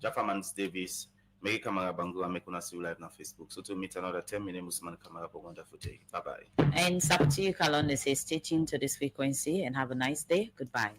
Jaffa Mans Davis, Mary Kamara Bangu, and Mekuna see you live on Facebook. So to meet another 10 minutes, Usman Kamara for a wonderful day. Bye bye. And Sapti Kalon says stay tuned to this frequency and have a nice day. Goodbye.